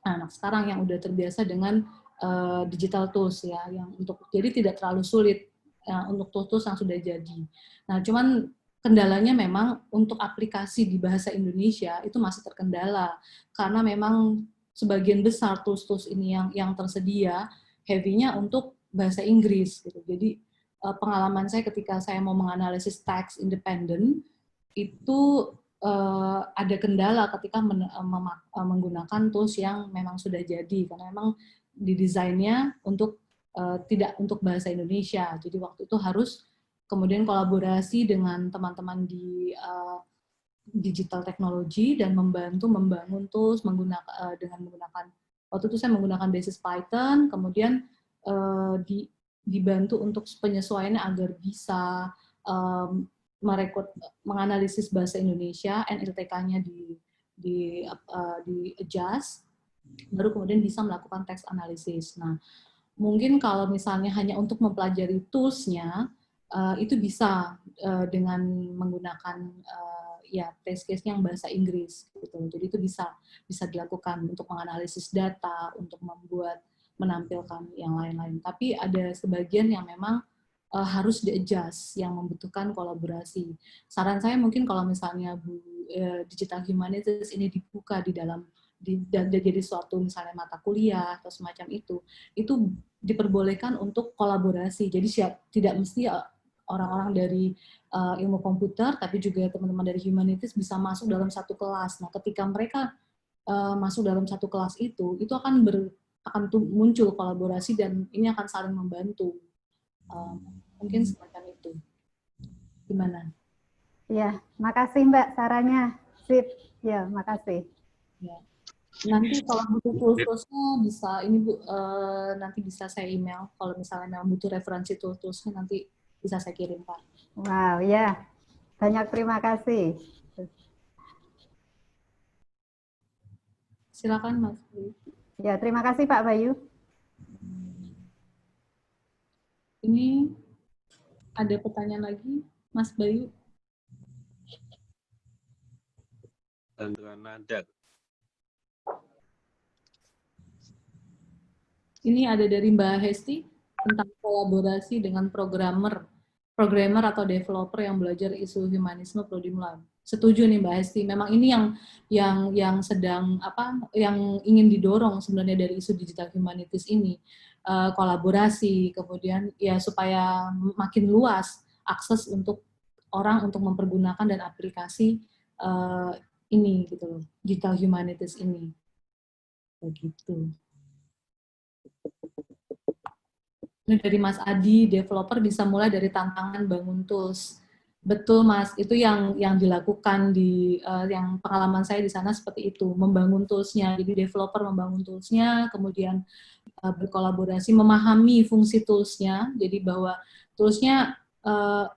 anak sekarang yang udah terbiasa dengan digital tools ya, yang jadi tidak terlalu sulit untuk tools yang sudah jadi. Nah, cuman kendalanya memang untuk aplikasi di bahasa Indonesia itu masih terkendala karena memang sebagian besar tools ini yang tersedia heavy-nya untuk bahasa Inggris gitu. Jadi pengalaman saya ketika saya mau menganalisis teks independen itu ada kendala ketika menggunakan tools yang memang sudah jadi, karena memang didesainnya untuk tidak untuk bahasa Indonesia. Jadi waktu itu harus kemudian kolaborasi dengan teman-teman di digital teknologi dan membantu membangun tools dengan menggunakan, waktu itu saya menggunakan basis Python, kemudian dibantu untuk penyesuaiannya agar bisa menganalisis bahasa Indonesia, NLTK-nya di adjust, baru kemudian bisa melakukan teks analisis. Nah, mungkin kalau misalnya hanya untuk mempelajari tools-nya, itu bisa dengan menggunakan ya test case yang bahasa Inggris gitu. Jadi itu bisa dilakukan untuk menganalisis data, untuk menampilkan yang lain-lain. Tapi ada sebagian yang memang harus di-adjust, yang membutuhkan kolaborasi. Saran saya mungkin kalau misalnya Digital Humanities ini dibuka di dalam jadi suatu misalnya mata kuliah atau semacam itu diperbolehkan untuk kolaborasi. Jadi tidak mesti orang-orang dari ilmu komputer, tapi juga teman-teman dari humanities bisa masuk dalam satu kelas. Nah, ketika mereka masuk dalam satu kelas itu akan muncul kolaborasi dan ini akan saling membantu. Mungkin semacam itu. Gimana? Ya, makasih Mbak sarannya. Sip. Ya, makasih. Ya. Nanti kalau butuh tools-toolsnya bisa ini Bu, nanti bisa saya email. Kalau misalnya memang butuh referensi tools-toolsnya nanti bisa saya kirim Pak. Wow, ya. Banyak terima kasih. Silakan Mas Bayu. Ya, terima kasih Pak Bayu. Ini ada pertanyaan lagi, Mas Bayu? Nada. Ini ada dari Mbak Hesti tentang kolaborasi dengan programmer atau developer yang belajar isu humanisme Prodium Lab. Setuju nih Mbak Hesti. Memang ini yang sedang yang ingin didorong sebenarnya dari isu digital humanities ini, kolaborasi, kemudian ya supaya makin luas akses untuk orang untuk mempergunakan dan aplikasi ini gitu loh, digital humanities ini. Begitu. Ini dari Mas Adi, developer bisa mulai dari tantangan bangun tools. Betul Mas, itu yang dilakukan di yang pengalaman saya di sana seperti itu, membangun toolsnya. Jadi developer membangun toolsnya, kemudian berkolaborasi, memahami fungsi toolsnya. Jadi bahwa toolsnya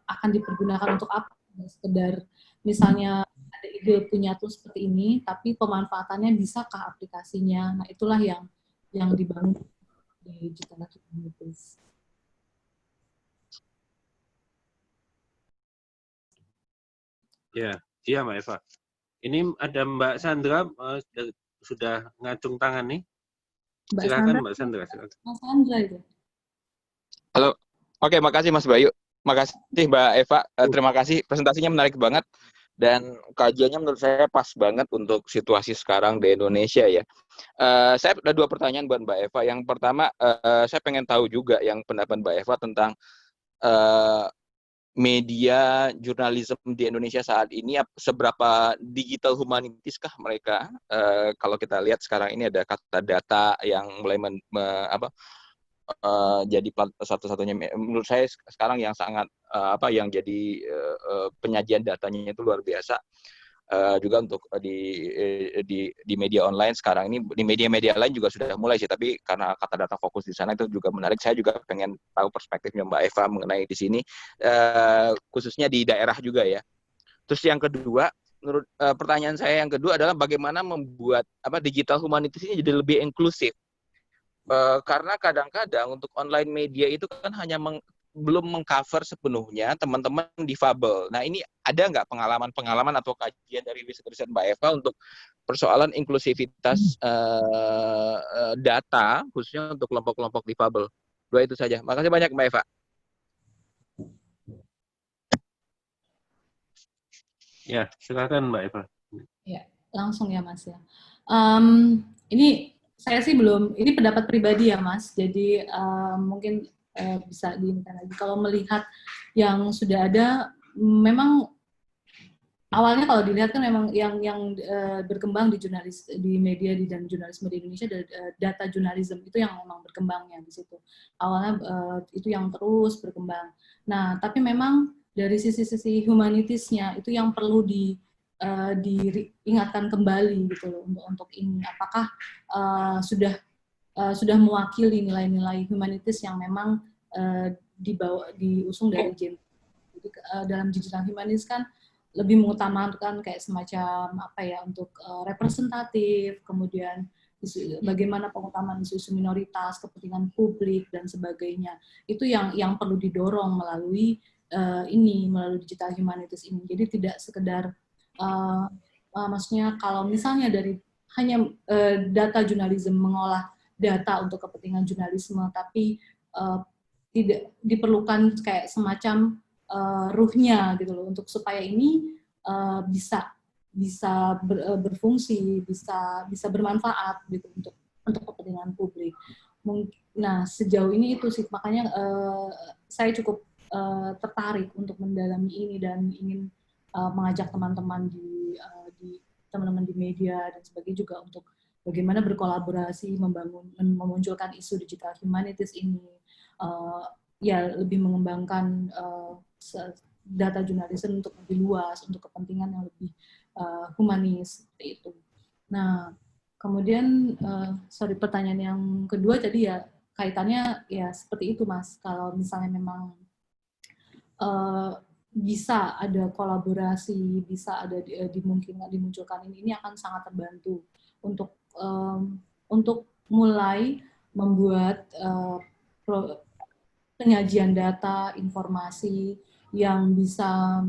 akan dipergunakan untuk apa? Sekedar misalnya ada ide punya tool seperti ini, tapi pemanfaatannya bisakah aplikasinya? Nah, itulah yang dibangun di digital communities. Ya, iya Mbak Eva. Ini ada Mbak Sandra sudah ngacung tangan nih. Silakan Mbak Sandra. Silakan. Mas Sandra itu. Halo. Oke, makasih Mas Bayu. Makasih Mbak Eva. Terima kasih. Presentasinya menarik banget. Dan kajiannya menurut saya pas banget untuk situasi sekarang di Indonesia ya. Saya ada 2 pertanyaan buat Mbak Eva. Yang pertama, saya pengen tahu juga yang pendapat Mbak Eva tentang media jurnalisme di Indonesia saat ini, seberapa digital humanitis kah mereka? Kalau kita lihat sekarang ini ada kata data yang mulai jadi satu-satunya menurut saya sekarang yang sangat yang jadi penyajian datanya itu luar biasa. Juga untuk di media online sekarang ini, di media-media lain juga sudah mulai sih, tapi karena kata data fokus di sana itu juga menarik. Saya juga pengen tahu perspektifnya Mbak Eva mengenai di sini, khususnya di daerah juga ya. Terus yang kedua, menurut pertanyaan saya yang kedua adalah bagaimana membuat digital humanities ini jadi lebih inklusif. Karena kadang-kadang untuk online media itu kan hanya belum mengcover sepenuhnya teman-teman difabel. Nah, ini ada nggak pengalaman atau kajian dari riset-riset Mbak Eva untuk persoalan inklusivitas data, khususnya untuk kelompok-kelompok difabel? 2 itu saja. Makasih banyak Mbak Eva. Ya, silakan Mbak Eva. Ya, langsung ya Mas ya. Ini saya sih belum, ini pendapat pribadi ya Mas, jadi mungkin bisa diingat lagi. Kalau melihat yang sudah ada, memang awalnya kalau dilihat kan memang yang berkembang di media dan jurnalisme di Indonesia, data jurnalism itu yang memang berkembangnya di situ. Awalnya itu yang terus berkembang. Nah, tapi memang dari sisi humanitisnya itu yang perlu diingatkan kembali gitu loh untuk ini, apakah sudah mewakili nilai-nilai humanitis yang memang diusung dari Gen. Jadi dalam digital humanitis kan lebih mengutamakan kayak semacam untuk representatif, kemudian bagaimana pengutamaan isu-isu minoritas, kepentingan publik dan sebagainya. Itu yang perlu didorong melalui melalui digital humanities ini. Jadi tidak sekedar maksudnya kalau misalnya dari hanya data jurnalisme, mengolah data untuk kepentingan jurnalisme, tapi tidak diperlukan kayak semacam ruhnya gitu loh, untuk supaya ini bisa berfungsi, bisa bermanfaat gitu untuk kepentingan publik. Nah, sejauh ini itu sih, makanya saya cukup tertarik untuk mendalami ini dan ingin mengajak teman-teman di media dan sebagainya juga untuk bagaimana berkolaborasi memunculkan isu digital humanities ini, ya lebih mengembangkan data jurnalisme untuk lebih luas, untuk kepentingan yang lebih humanis seperti itu. Nah, kemudian pertanyaan yang kedua tadi ya kaitannya ya seperti itu Mas. Kalau misalnya memang bisa ada kolaborasi, bisa ada dimunculkan ini akan sangat terbantu untuk mulai membuat penyajian data, informasi yang bisa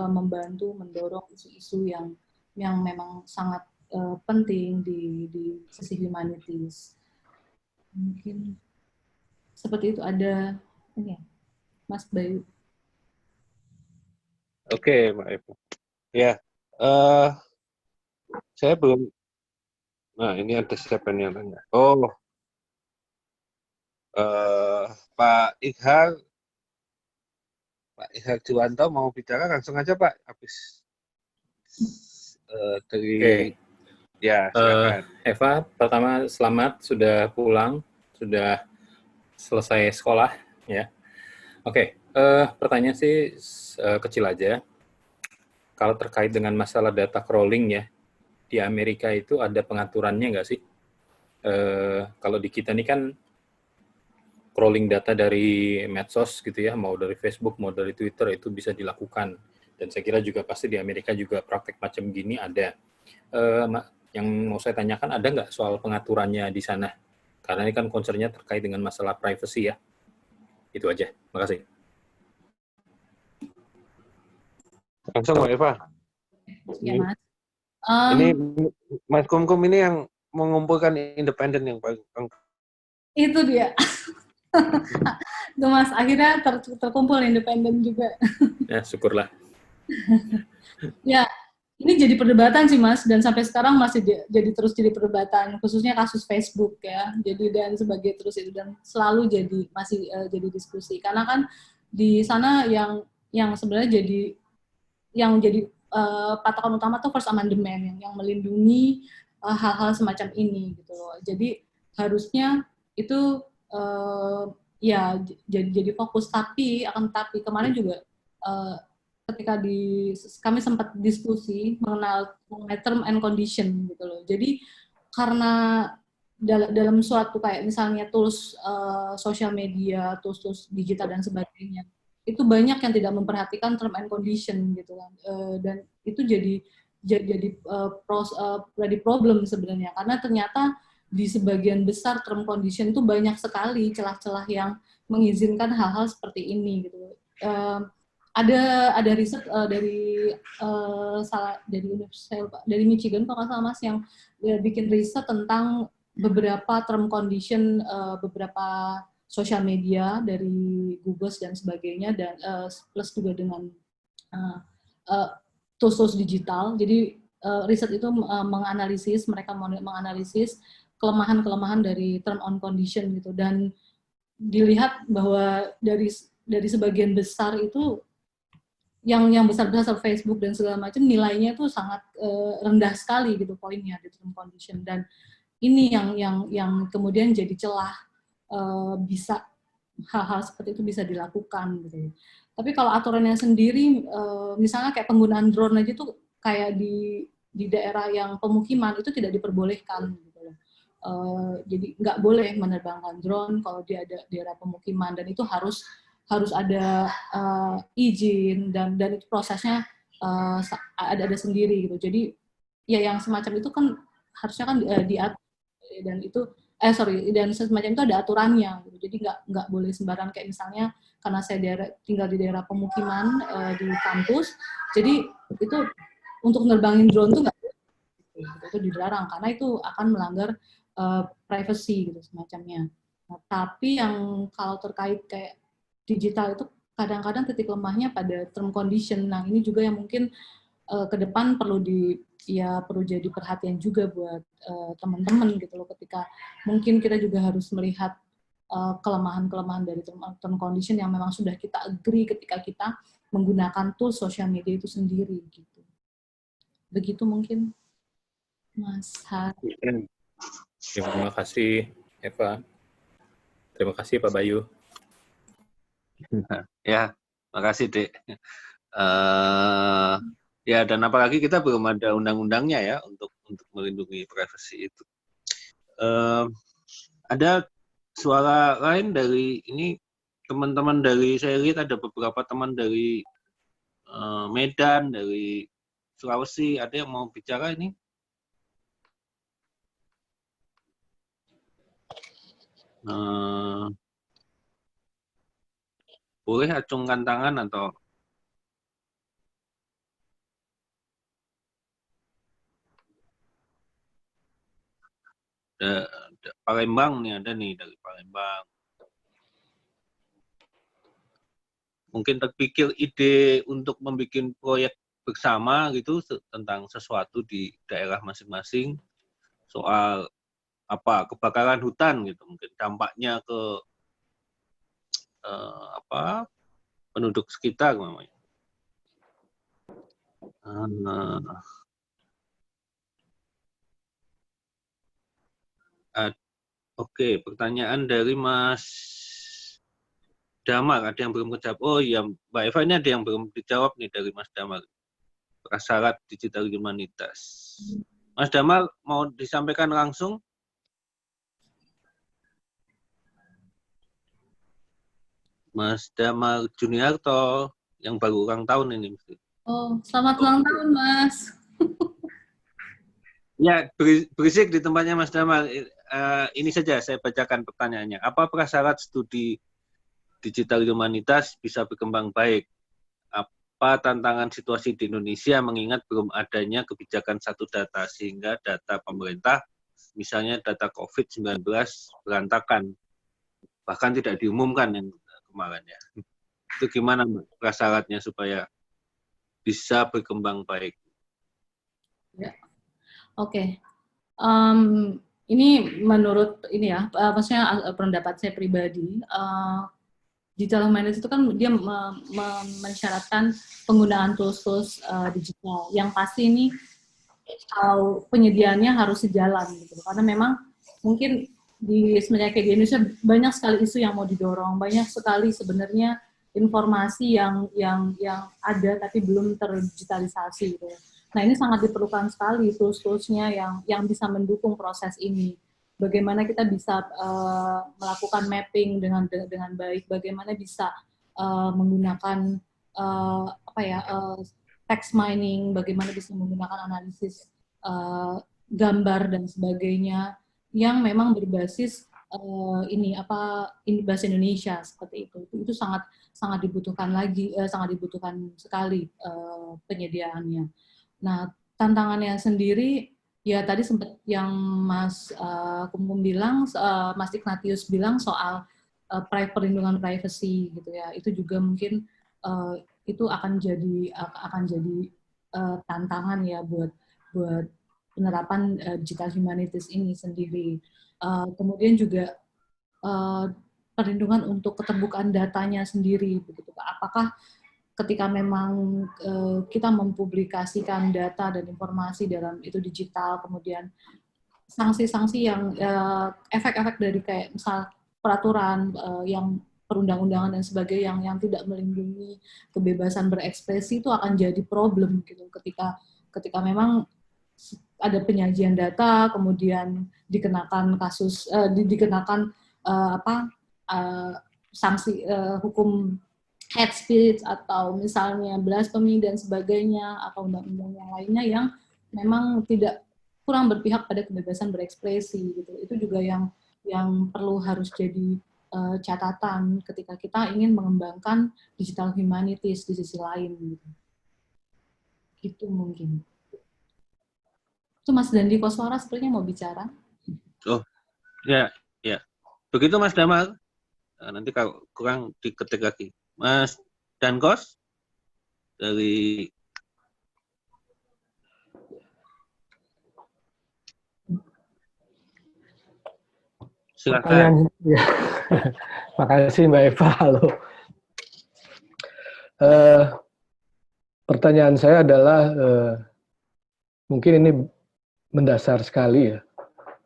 membantu mendorong isu-isu yang memang sangat penting di sisi humanities. Mungkin seperti itu. Ada ini ya, Mas Bayu. Oke, Mbak Eva. Ya, saya belum. Nah, ini ada siapa yang tanya? Oh, Pak Ihar Juwanto mau bicara, langsung aja Pak. Habis dari ya, silakan. Eva, pertama selamat sudah pulang, sudah selesai sekolah ya. Oke, pertanyaan sih kecil aja. Kalau terkait dengan masalah data crawling ya, di Amerika itu ada pengaturannya nggak sih? Kalau di kita ini kan crawling data dari medsos gitu ya, mau dari Facebook, mau dari Twitter itu bisa dilakukan. Dan saya kira juga pasti di Amerika juga praktek macam gini ada. Yang mau saya tanyakan, ada nggak soal pengaturannya di sana? Karena ini kan concern-nya terkait dengan masalah privacy ya. Itu aja. Makasih. Langsung Mbak Eva. Ya, Mas. Ini Mas Kumkum ini yang mengumpulkan independen yang paling Itu dia. Tuh Mas, akhirnya terkumpul independen juga. Ya, syukurlah. Ya, ini jadi perdebatan sih Mas, dan sampai sekarang masih terus jadi perdebatan, khususnya kasus Facebook ya. Jadi dan sebagai terus itu dan selalu masih jadi diskusi. Karena kan di sana yang sebenarnya jadi patokan utama tuh First Amendment yang melindungi hal-hal semacam ini gitu loh. Jadi harusnya itu ya jadi fokus, tapi kemarin juga ketika kami sempat diskusi mengenai term and condition gitu loh. Jadi karena dalam suatu kayak misalnya tools sosial media, tools digital dan sebagainya, itu banyak yang tidak memperhatikan term and condition gitu kan, dan itu jadi problem sebenarnya, karena ternyata di sebagian besar term condition itu banyak sekali celah-celah yang mengizinkan hal-hal seperti ini gitu. Ada riset dari Michigan kalau nggak salah Mas, yang bikin riset tentang beberapa term condition beberapa sosial media dari Google dan sebagainya, dan plus juga dengan tools digital. Jadi riset itu mereka menganalisis kelemahan-kelemahan dari term on condition gitu, dan dilihat bahwa dari sebagian besar itu yang besar-besar Facebook dan segala macam nilainya itu sangat rendah sekali gitu poinnya di term condition, dan ini yang kemudian jadi celah bisa hal-hal seperti itu bisa dilakukan gitu. Tapi kalau aturannya sendiri, misalnya kayak penggunaan drone aja tuh kayak di daerah yang pemukiman itu tidak diperbolehkan gitu loh. Jadi nggak boleh menerbangkan drone kalau di daerah pemukiman, dan itu harus ada izin dan itu prosesnya ada sendiri gitu. Jadi ya yang semacam itu kan harusnya kan diatur, dan itu dan semacam itu ada aturannya gitu. Jadi nggak boleh sembarang, kayak misalnya karena saya tinggal di daerah pemukiman di kampus, jadi itu untuk nerbangin drone tuh nggak boleh, itu dilarang karena itu akan melanggar privacy gitu semacamnya. Nah, tapi yang kalau terkait kayak digital itu kadang-kadang titik lemahnya pada term condition. Nah, ini juga yang mungkin ke depan perlu jadi perhatian juga buat teman-teman gitu loh, ketika mungkin kita juga harus melihat kelemahan-kelemahan dari term condition yang memang sudah kita agree ketika kita menggunakan tools sosial media itu sendiri gitu. Begitu mungkin Mas Har. Terima kasih Eva. Terima kasih Pak Bayu. Ya, makasih Dek. Ya, dan apalagi kita belum ada undang-undangnya ya untuk melindungi privasi itu. Ada suara lain dari ini, teman-teman dari, saya lihat ada beberapa teman dari Medan, dari Sulawesi, ada yang mau bicara ini? Boleh acungkan tangan atau Palembang nih, ada nih dari Palembang. Mungkin terpikir ide untuk membuat proyek bersama gitu tentang sesuatu di daerah masing-masing soal kebakaran hutan gitu, mungkin dampaknya ke penduduk sekitar namanya. Oke, pertanyaan dari Mas Damar, ada yang belum dijawab. Oh iya, Mbak Eva, ini ada yang belum dijawab nih dari Mas Damar. Prasyarat digital humanitas. Mas Damar, mau disampaikan langsung? Mas Damar Juniarto, yang baru ulang tahun ini. Oh, selamat ulang tahun, Mas. Ya, berisik di tempatnya Mas Damal. Ini saja saya bacakan pertanyaannya. Apa prasyarat studi digital humanitas bisa berkembang baik? Apa tantangan situasi di Indonesia mengingat belum adanya kebijakan satu data sehingga data pemerintah, misalnya data COVID-19 berantakan, bahkan tidak diumumkan yang kemarin ya. Itu gimana prasyaratnya supaya bisa berkembang baik? Ya. Oke. Ini menurut ini ya, maksudnya pendapat saya pribadi, digital humanities itu kan dia mensyaratkan penggunaan tools-tools digital. Yang pasti ini kalau penyediaannya harus sejalan gitu. Karena memang mungkin sebenarnya kayak di Indonesia banyak sekali isu yang mau didorong, banyak sekali sebenarnya informasi yang ada tapi belum terdigitalisasi gitu. Nah, ini sangat diperlukan sekali tools-toolsnya yang bisa mendukung proses ini. Bagaimana kita bisa melakukan mapping dengan baik, bagaimana bisa menggunakan text mining, bagaimana bisa menggunakan analisis gambar dan sebagainya yang memang berbasis bahasa Indonesia seperti itu. Itu sangat dibutuhkan sekali penyediaannya. Nah, tantangannya sendiri ya tadi sempat yang Mas Kumpung bilang, Mas Ignatius bilang soal perlindungan privacy gitu ya. Itu juga mungkin itu akan jadi tantangan ya buat penerapan digital humanities ini sendiri. Kemudian juga perlindungan untuk keterbukaan datanya sendiri begitu. Apakah ketika memang kita mempublikasikan data dan informasi dalam itu digital, kemudian sanksi-sanksi yang efek-efek dari kayak misal peraturan yang perundang-undangan dan sebagainya yang tidak melindungi kebebasan berekspresi itu akan jadi problem gitu ketika memang ada penyajian data kemudian dikenakan sanksi hukum hate speech atau misalnya blasphemy dan sebagainya atau undang-undang yang lainnya yang memang tidak kurang berpihak pada kebebasan berekspresi gitu. Itu juga yang perlu harus jadi catatan ketika kita ingin mengembangkan digital humanities di sisi lain gitu. Itu mungkin. Itu Mas Dandi Koswara sepertinya mau bicara. Oh, ya. Begitu Mas Damal. Nanti kalau kurang diketik lagi. Mas Dankos dari silakan. Ya. Makasih Mbak Eva. Halo. Pertanyaan saya adalah mungkin ini mendasar sekali ya.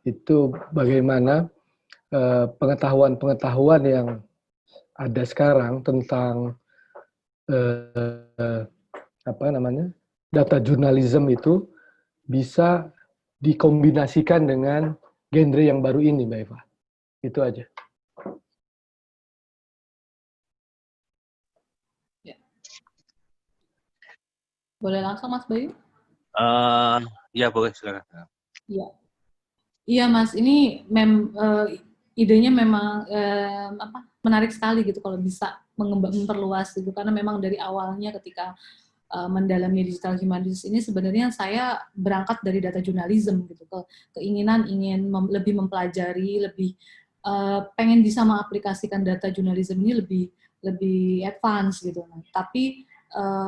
Itu bagaimana pengetahuan-pengetahuan yang ada sekarang tentang data jurnalism itu bisa dikombinasikan dengan genre yang baru ini, Mbak Eva. Itu aja. Ya. Boleh langsung Mas Bayu? Ya boleh silakan. Iya. Iya Mas, ini idenya memang menarik sekali gitu kalau bisa memperluas gitu karena memang dari awalnya ketika mendalami digital humanities ini sebenarnya saya berangkat dari data jurnalism gitu keinginan ingin lebih mempelajari lebih pengen bisa mengaplikasikan data jurnalism ini lebih advance gitu. Tapi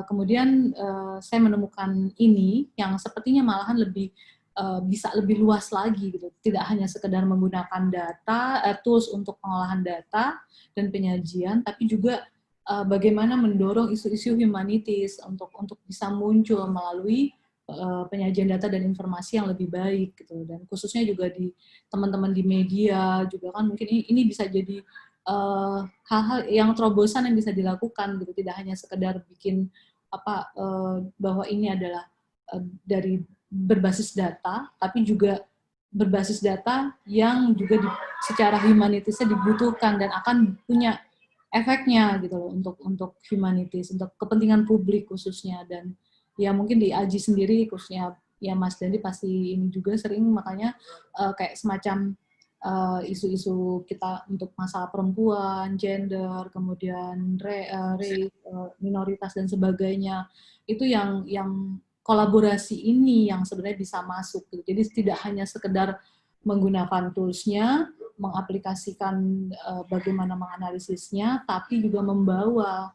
kemudian saya menemukan ini yang sepertinya malahan bisa lebih luas lagi gitu. Tidak hanya sekedar menggunakan data, tools untuk pengolahan data dan penyajian, tapi juga bagaimana mendorong isu-isu humanities untuk bisa muncul melalui penyajian data dan informasi yang lebih baik gitu. Dan khususnya juga di teman-teman di media juga kan mungkin ini bisa jadi hal-hal yang terobosan yang bisa dilakukan gitu. Tidak hanya sekedar bikin bahwa ini adalah dari berbasis data, tapi juga berbasis data yang juga secara humanitisnya dibutuhkan dan akan punya efeknya gitu loh untuk humanities, untuk kepentingan publik khususnya. Dan ya mungkin di AJI sendiri khususnya ya Mas Dandi pasti ini juga sering, makanya kayak semacam isu-isu kita untuk masalah perempuan, gender, kemudian race, minoritas dan sebagainya, itu yang kolaborasi ini yang sebenarnya bisa masuk gitu. Jadi tidak hanya sekedar menggunakan tools-nya, mengaplikasikan bagaimana menganalisisnya, tapi juga membawa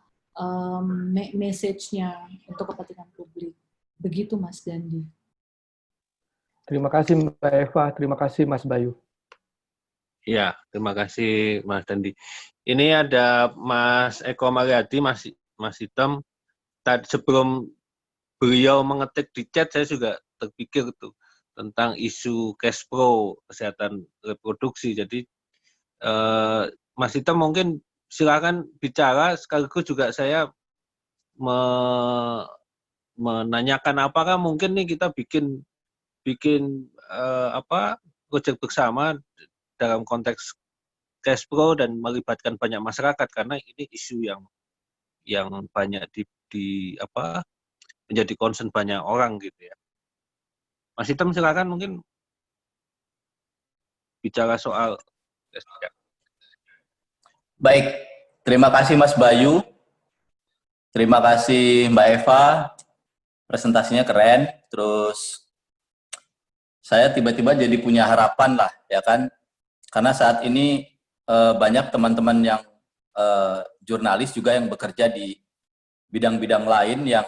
message-nya untuk kepentingan publik. Begitu Mas Dandi. Terima kasih Mbak Eva, terima kasih Mas Bayu. Ya, terima kasih Mas Dandi. Ini ada Mas Eko Mariadi, Mas Hitam. Sebelum beliau mengetik di chat, saya juga terpikir tuh tentang isu cash flow kesehatan reproduksi. Jadi Mas Hitam mungkin silakan bicara, sekaligus juga saya menanyakan apakah mungkin nih kita bikin proyek bersama dalam konteks cash flow dan melibatkan banyak masyarakat, karena ini isu yang banyak menjadi concern banyak orang gitu ya. Mas Hitam silakan mungkin bicara soal cash flow. Baik, terima kasih Mas Bayu, terima kasih Mbak Eva, presentasinya keren. Terus saya tiba-tiba jadi punya harapan lah, ya kan? Karena saat ini banyak teman-teman yang jurnalis juga yang bekerja di bidang-bidang lain yang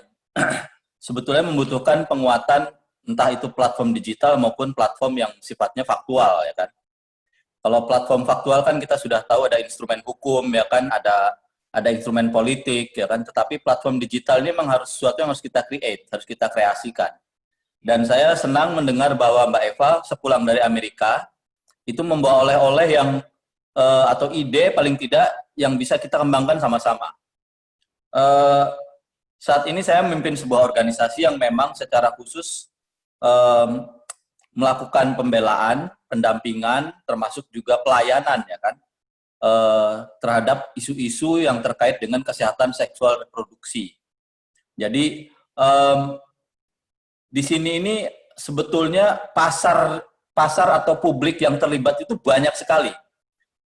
sebetulnya membutuhkan penguatan, entah itu platform digital maupun platform yang sifatnya faktual, ya kan. Kalau platform faktual kan kita sudah tahu ada instrumen hukum, ya kan, ada instrumen politik, ya kan. Tetapi platform digital ini memang harus sesuatu yang harus kita create, harus kita kreasikan. Dan saya senang mendengar bahwa Mbak Eva sepulang dari Amerika itu membawa oleh-oleh yang atau ide paling tidak yang bisa kita kembangkan sama-sama. Saat ini saya memimpin sebuah organisasi yang memang secara khusus melakukan pembelaan, pendampingan, termasuk juga pelayanan, ya kan, terhadap isu-isu yang terkait dengan kesehatan seksual reproduksi. Jadi di sini ini sebetulnya pasar atau publik yang terlibat itu banyak sekali.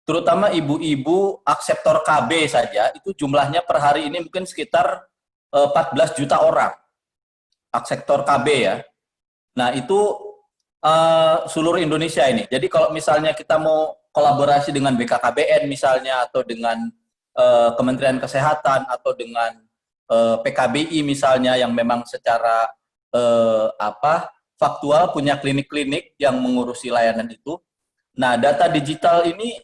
Terutama ibu-ibu akseptor KB saja, itu jumlahnya per hari ini mungkin sekitar 14 juta orang. Akseptor KB ya. Nah itu seluruh Indonesia ini. Jadi kalau misalnya kita mau kolaborasi dengan BKKBN misalnya, atau dengan Kementerian Kesehatan, atau dengan PKBI misalnya, yang memang secara faktual punya klinik-klinik yang mengurusi layanan itu. Nah, data digital ini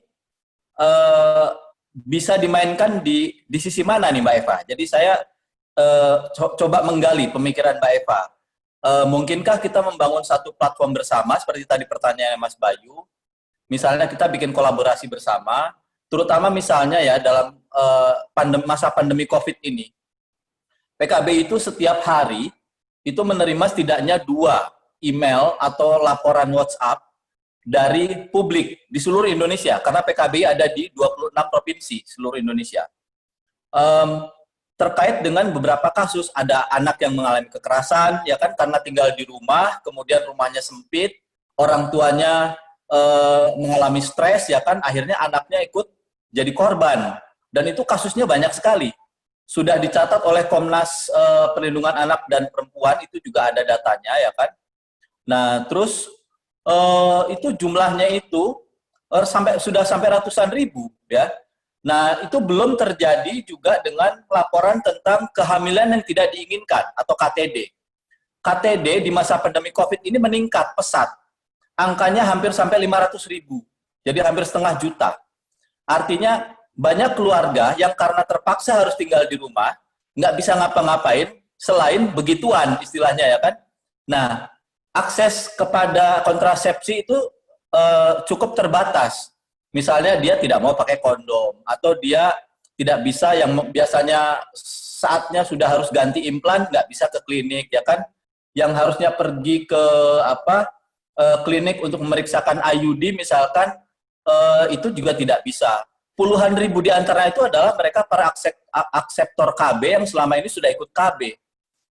bisa dimainkan di sisi mana nih Mbak Eva? Jadi saya coba menggali pemikiran Mbak Eva. Mungkinkah kita membangun satu platform bersama, seperti tadi pertanyaan Mas Bayu, misalnya kita bikin kolaborasi bersama, terutama misalnya ya dalam masa pandemi COVID ini. PKB itu setiap hari itu menerima setidaknya 2 email atau laporan WhatsApp dari publik di seluruh Indonesia, karena PKBI ada di 26 provinsi seluruh Indonesia. Terkait dengan beberapa kasus, ada anak yang mengalami kekerasan, ya kan, karena tinggal di rumah, kemudian rumahnya sempit, orang tuanya mengalami stres, ya kan, akhirnya anaknya ikut jadi korban. Dan itu kasusnya banyak sekali. Sudah dicatat oleh Komnas Perlindungan Anak dan Perempuan, itu juga ada datanya, ya kan. Nah, terus itu jumlahnya itu sudah sampai ratusan ribu, ya. Nah, itu belum terjadi juga dengan laporan tentang kehamilan yang tidak diinginkan atau KTD. KTD di masa pandemi COVID ini meningkat pesat. Angkanya hampir sampai 500 ribu, jadi hampir setengah juta. Artinya banyak keluarga yang karena terpaksa harus tinggal di rumah, nggak bisa ngapa-ngapain selain begituan istilahnya, ya kan. Nah, akses kepada kontrasepsi itu cukup terbatas. Misalnya dia tidak mau pakai kondom, atau dia tidak bisa, yang biasanya saatnya sudah harus ganti implan, nggak bisa ke klinik, ya kan. Yang harusnya pergi ke klinik untuk memeriksakan IUD misalkan, itu juga tidak bisa. puluhan ribu di antara itu adalah mereka para akseptor KB yang selama ini sudah ikut KB.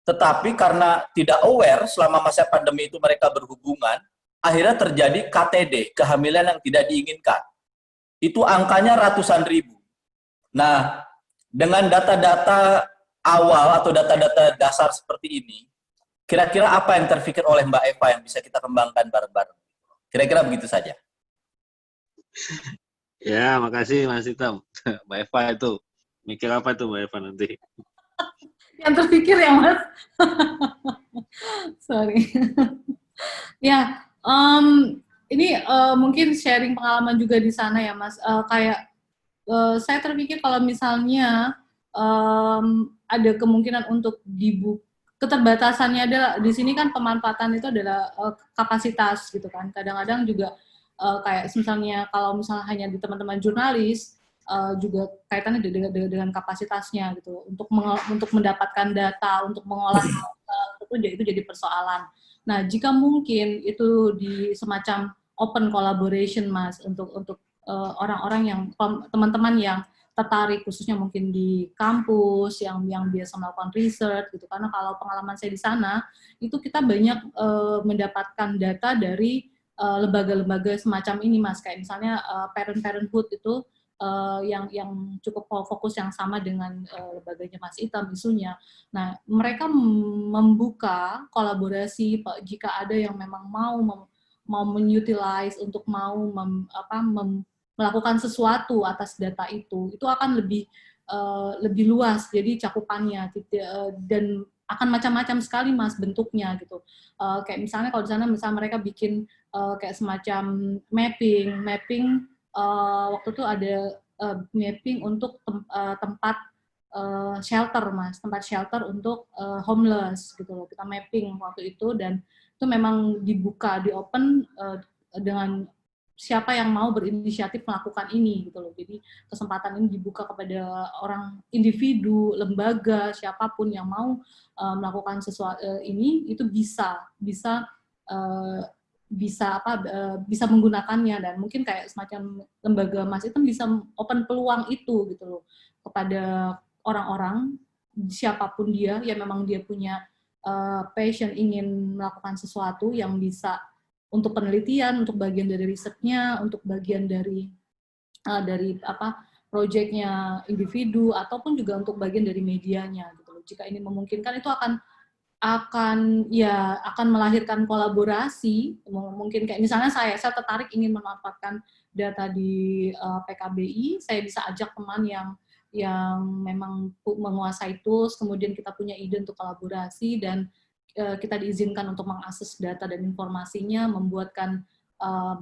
Tetapi karena tidak aware selama masa pandemi itu mereka berhubungan, akhirnya terjadi KTD, kehamilan yang tidak diinginkan. Itu angkanya ratusan ribu. Nah, dengan data-data awal atau data-data dasar seperti ini, kira-kira apa yang terpikir oleh Mbak Eva yang bisa kita kembangkan bareng-bareng? Kira-kira begitu saja. Ya, makasih Mas Hitam. Mbak Eva itu mikir apa tuh Mbak Eva nanti? Yang terpikir ya Mas. Sorry. Ya, ini mungkin sharing pengalaman juga di sana ya Mas. Saya terpikir kalau misalnya ada kemungkinan untuk dibuka, keterbatasannya adalah di sini kan pemanfaatan itu adalah kapasitas gitu kan. Kadang-kadang juga kayak misalnya kalau misalnya hanya di teman-teman jurnalis juga kaitannya dengan kapasitasnya gitu untuk mendapatkan data, untuk mengolah data, itu jadi persoalan. Nah, jika mungkin itu di semacam open collaboration Mas untuk orang-orang yang teman-teman yang tertarik khususnya mungkin di kampus yang biasa melakukan research gitu, karena kalau pengalaman saya di sana itu kita banyak mendapatkan data dari lembaga-lembaga semacam ini Mas, kayak misalnya Parenthood itu yang cukup fokus yang sama dengan lembaganya Mas Hitam isunya. Nah, mereka membuka kolaborasi jika ada yang memang mau mengutilize untuk melakukan sesuatu atas data itu akan lebih luas jadi cakupannya dan akan macam-macam sekali Mas bentuknya gitu. Kayak misalnya kalau di sana misalnya mereka bikin kayak semacam mapping waktu itu ada mapping untuk tempat shelter Mas, tempat shelter untuk homeless gitu loh. Kita mapping waktu itu dan itu memang dibuka di open dengan siapa yang mau berinisiatif melakukan ini gitu loh. Jadi kesempatan ini dibuka kepada orang individu, lembaga, siapapun yang mau melakukan sesuatu ini itu bisa menggunakannya, dan mungkin kayak semacam lembaga Mas itu bisa open peluang itu gitu loh kepada orang-orang siapapun dia yang memang dia punya passion ingin melakukan sesuatu yang bisa untuk penelitian, untuk bagian dari risetnya, untuk bagian dari proyeknya individu ataupun juga untuk bagian dari medianya gitu loh. Jika ini memungkinkan itu akan melahirkan kolaborasi. Mungkin kayak misalnya saya tertarik ingin memanfaatkan data di PKBI, saya bisa ajak teman yang memang menguasai tools, kemudian kita punya ide untuk kolaborasi dan kita diizinkan untuk mengakses data dan informasinya,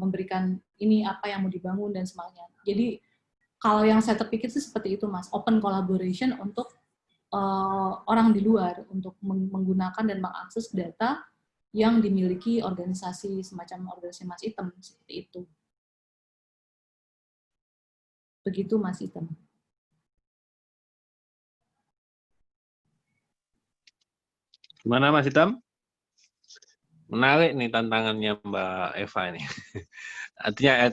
memberikan ini apa yang mau dibangun dan sebagainya. Jadi kalau yang saya terpikir sih seperti itu Mas, open collaboration untuk orang di luar untuk menggunakan dan mengakses data yang dimiliki organisasi semacam organisasi Mas Hitam seperti itu. Begitu Mas Hitam. Gimana Mas Hitam? Menarik nih tantangannya Mbak Eva ini. Artinya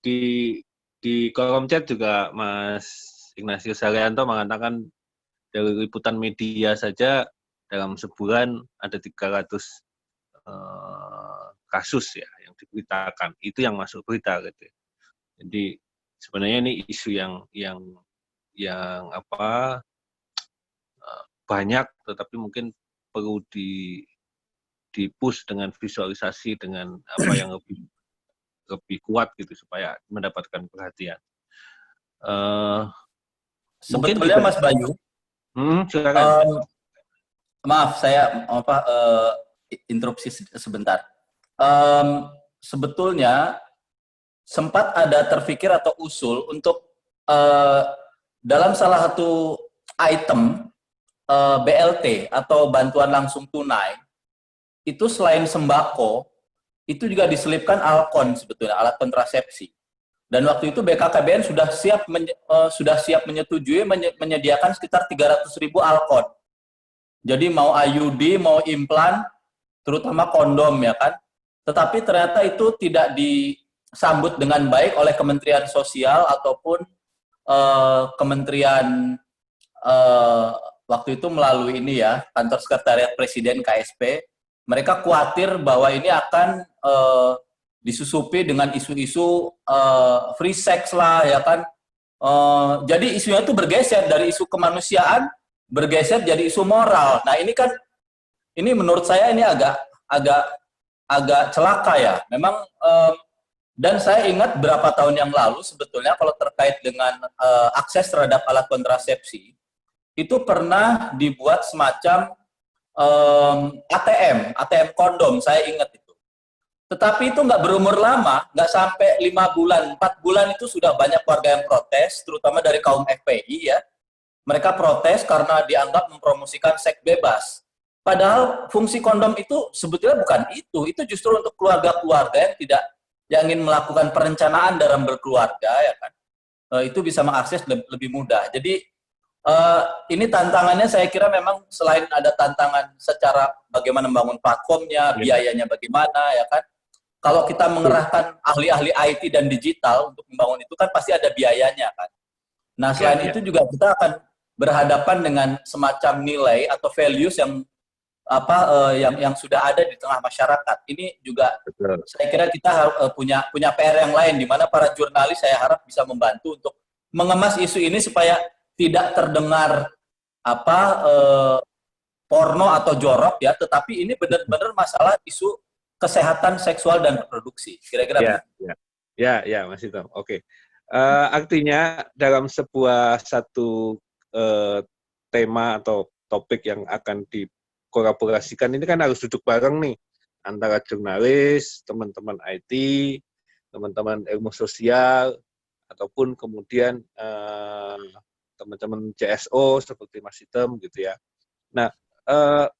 di kolom chat juga Mas Ignatius Haryanto mengatakan dari liputan media saja dalam sebulan ada 300 kasus ya yang diberitakan. Itu yang masuk berita gitu. Jadi sebenarnya ini isu yang banyak, tetapi mungkin perlu di-push dengan visualisasi dengan apa yang lebih kuat gitu supaya mendapatkan perhatian. Sebetulnya Mas Bayu, silakan. Maaf saya interupsi sebentar. Sebetulnya sempat ada terpikir atau usul untuk dalam salah satu item BLT atau bantuan langsung tunai, itu selain sembako, itu juga diselipkan Alkon sebetulnya, alat kontrasepsi. Dan waktu itu BKKBN sudah siap menyetujui menyediakan sekitar 300.000 Alkon. Jadi mau IUD, mau implan, terutama kondom ya kan. Tetapi ternyata itu tidak disambut dengan baik oleh Kementerian Sosial ataupun Kementerian waktu itu melalui ini ya, Kantor Sekretariat Presiden KSP. Mereka khawatir bahwa ini akan disusupi dengan isu-isu free sex lah, ya kan. Jadi isunya itu bergeser dari isu kemanusiaan, bergeser jadi isu moral. Nah ini kan, ini menurut saya ini agak celaka ya. Memang dan saya ingat berapa tahun yang lalu sebetulnya kalau terkait dengan akses terhadap alat kontrasepsi, itu pernah dibuat semacam ATM kondom, saya ingat itu. Tetapi itu nggak berumur lama, nggak sampai 5 bulan, 4 bulan itu sudah banyak warga yang protes, terutama dari kaum FPI ya. Mereka protes karena dianggap mempromosikan seks bebas. Padahal fungsi kondom itu sebetulnya bukan itu justru untuk keluarga-keluarga yang ingin melakukan perencanaan dalam berkeluarga, ya kan. Itu bisa mengakses lebih mudah. Jadi ini tantangannya saya kira memang selain ada tantangan secara bagaimana membangun platformnya, biayanya bagaimana, ya kan. Kalau kita mengerahkan ahli-ahli IT dan digital untuk membangun itu kan pasti ada biayanya kan. Nah selain itu juga kita akan berhadapan dengan semacam nilai atau values yang yang sudah ada di tengah masyarakat. Ini juga saya kira kita harus punya PR yang lain, di mana para jurnalis saya harap bisa membantu untuk mengemas isu ini supaya tidak terdengar porno atau jorok ya, tetapi ini benar-benar masalah isu kesehatan seksual dan reproduksi. Kira-kira ya Mas Hitam. Oke. Artinya dalam satu tema atau topik yang akan dikolaborasikan ini kan harus duduk bareng nih antara jurnalis, teman-teman IT, teman-teman ilmu sosial, ataupun kemudian teman-teman CSO seperti Mas Hitam gitu ya. Nah,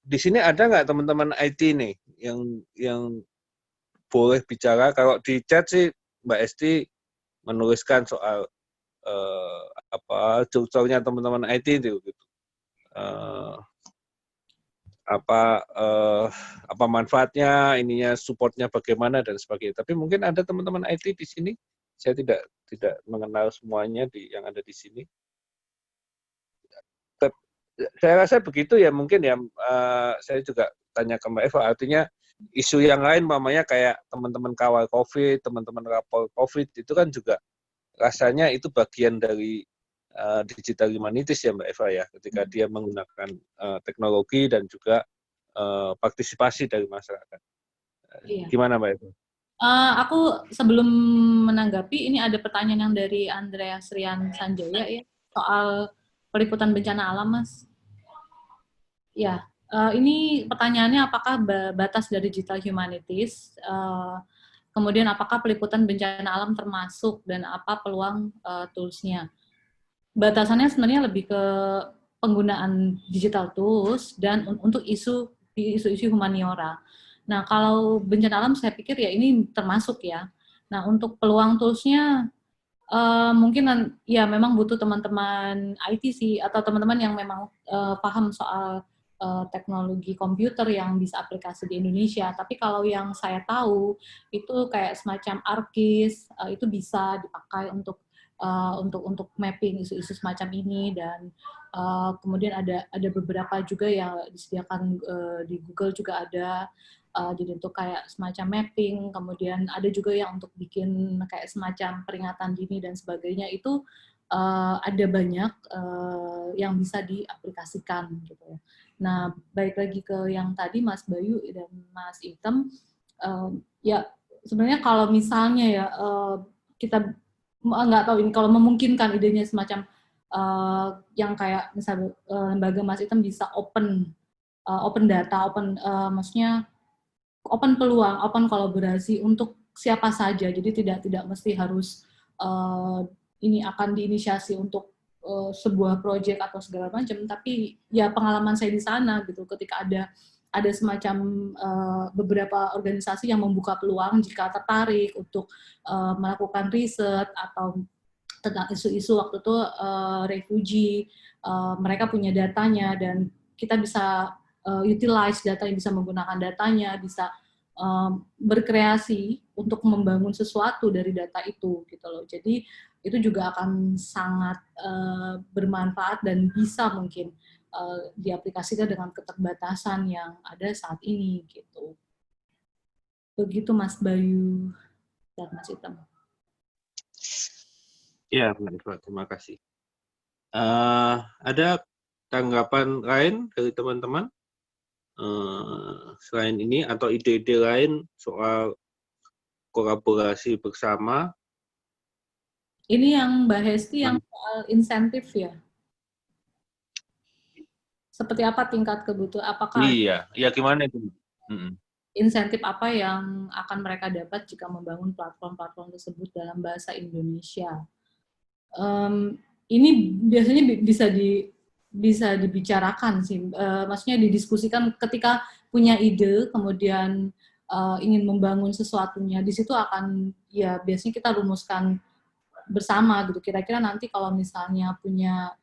di sini ada nggak teman-teman IT nih yang boleh bicara? Kalau di chat sih Mbak Esti menuliskan soal curcornya teman-teman IT itu gitu. Apa manfaatnya, ininya supportnya bagaimana dan sebagainya. Tapi mungkin ada teman-teman IT di sini. Saya tidak mengenal semuanya yang ada di sini. Saya rasa begitu ya, mungkin ya. Saya juga tanya ke Mbak Eva, artinya isu yang lain mamanya kayak teman-teman kawal COVID, teman-teman rapor COVID, itu kan juga rasanya itu bagian dari digital humanities ya Mbak Eva ya, ketika dia menggunakan teknologi dan juga partisipasi dari masyarakat. Iya. Gimana Mbak Eva? Aku sebelum menanggapi, ini ada pertanyaan yang dari Andreas Rian Sanjaya ya, soal peliputan bencana alam, Mas. Ya, ini pertanyaannya apakah batas dari digital humanities, kemudian apakah peliputan bencana alam termasuk dan apa peluang tools-nya. Batasannya sebenarnya lebih ke penggunaan digital tools dan untuk isu humaniora. Nah, kalau bencana alam saya pikir ya ini termasuk ya. Nah, untuk peluang tools-nya mungkin ya memang butuh teman-teman IT sih, atau teman-teman yang memang paham soal teknologi komputer yang bisa aplikasi di Indonesia. Tapi kalau yang saya tahu itu kayak semacam ArcGIS, itu bisa dipakai untuk mapping isu-isu semacam ini, dan kemudian ada beberapa juga yang disediakan di Google juga ada. Jadi untuk kayak semacam mapping, kemudian ada juga yang untuk bikin kayak semacam peringatan dini dan sebagainya, itu ada banyak yang bisa diaplikasikan gitu. Nah, balik lagi ke yang tadi Mas Bayu dan Mas Hitam, ya sebenarnya kalau misalnya ya kita nggak tahu ini kalau memungkinkan idenya semacam yang kayak misalnya lembaga Mas Hitam bisa open data, maksudnya open peluang, open kolaborasi untuk siapa saja. Jadi tidak mesti harus ini akan diinisiasi untuk sebuah proyek atau segala macam, tapi ya pengalaman saya di sana gitu, ketika ada semacam beberapa organisasi yang membuka peluang jika tertarik untuk melakukan riset atau tentang isu-isu waktu itu refugee, mereka punya datanya dan kita bisa utilize data, yang bisa menggunakan datanya, bisa berkreasi untuk membangun sesuatu dari data itu gitu loh. Jadi itu juga akan sangat bermanfaat dan bisa mungkin diaplikasikan dengan keterbatasan yang ada saat ini gitu. Begitu Mas Bayu dan Mas Item. Ya, Mbak Eva, terima kasih. Ada tanggapan lain dari teman-teman selain ini atau ide-ide lain soal kolaborasi bersama? Ini yang Mbak Hesti yang soal insentif ya? Seperti apa tingkat kebutuhan? Apakah Iya, gimana itu? insentif apa yang akan mereka dapat jika membangun platform-platform tersebut dalam bahasa Indonesia? Ini biasanya bisa dibicarakan sih, maksudnya didiskusikan ketika punya ide, kemudian ingin membangun sesuatunya, di situ akan ya biasanya kita rumuskan bersama gitu. Kira-kira nanti kalau misalnya punya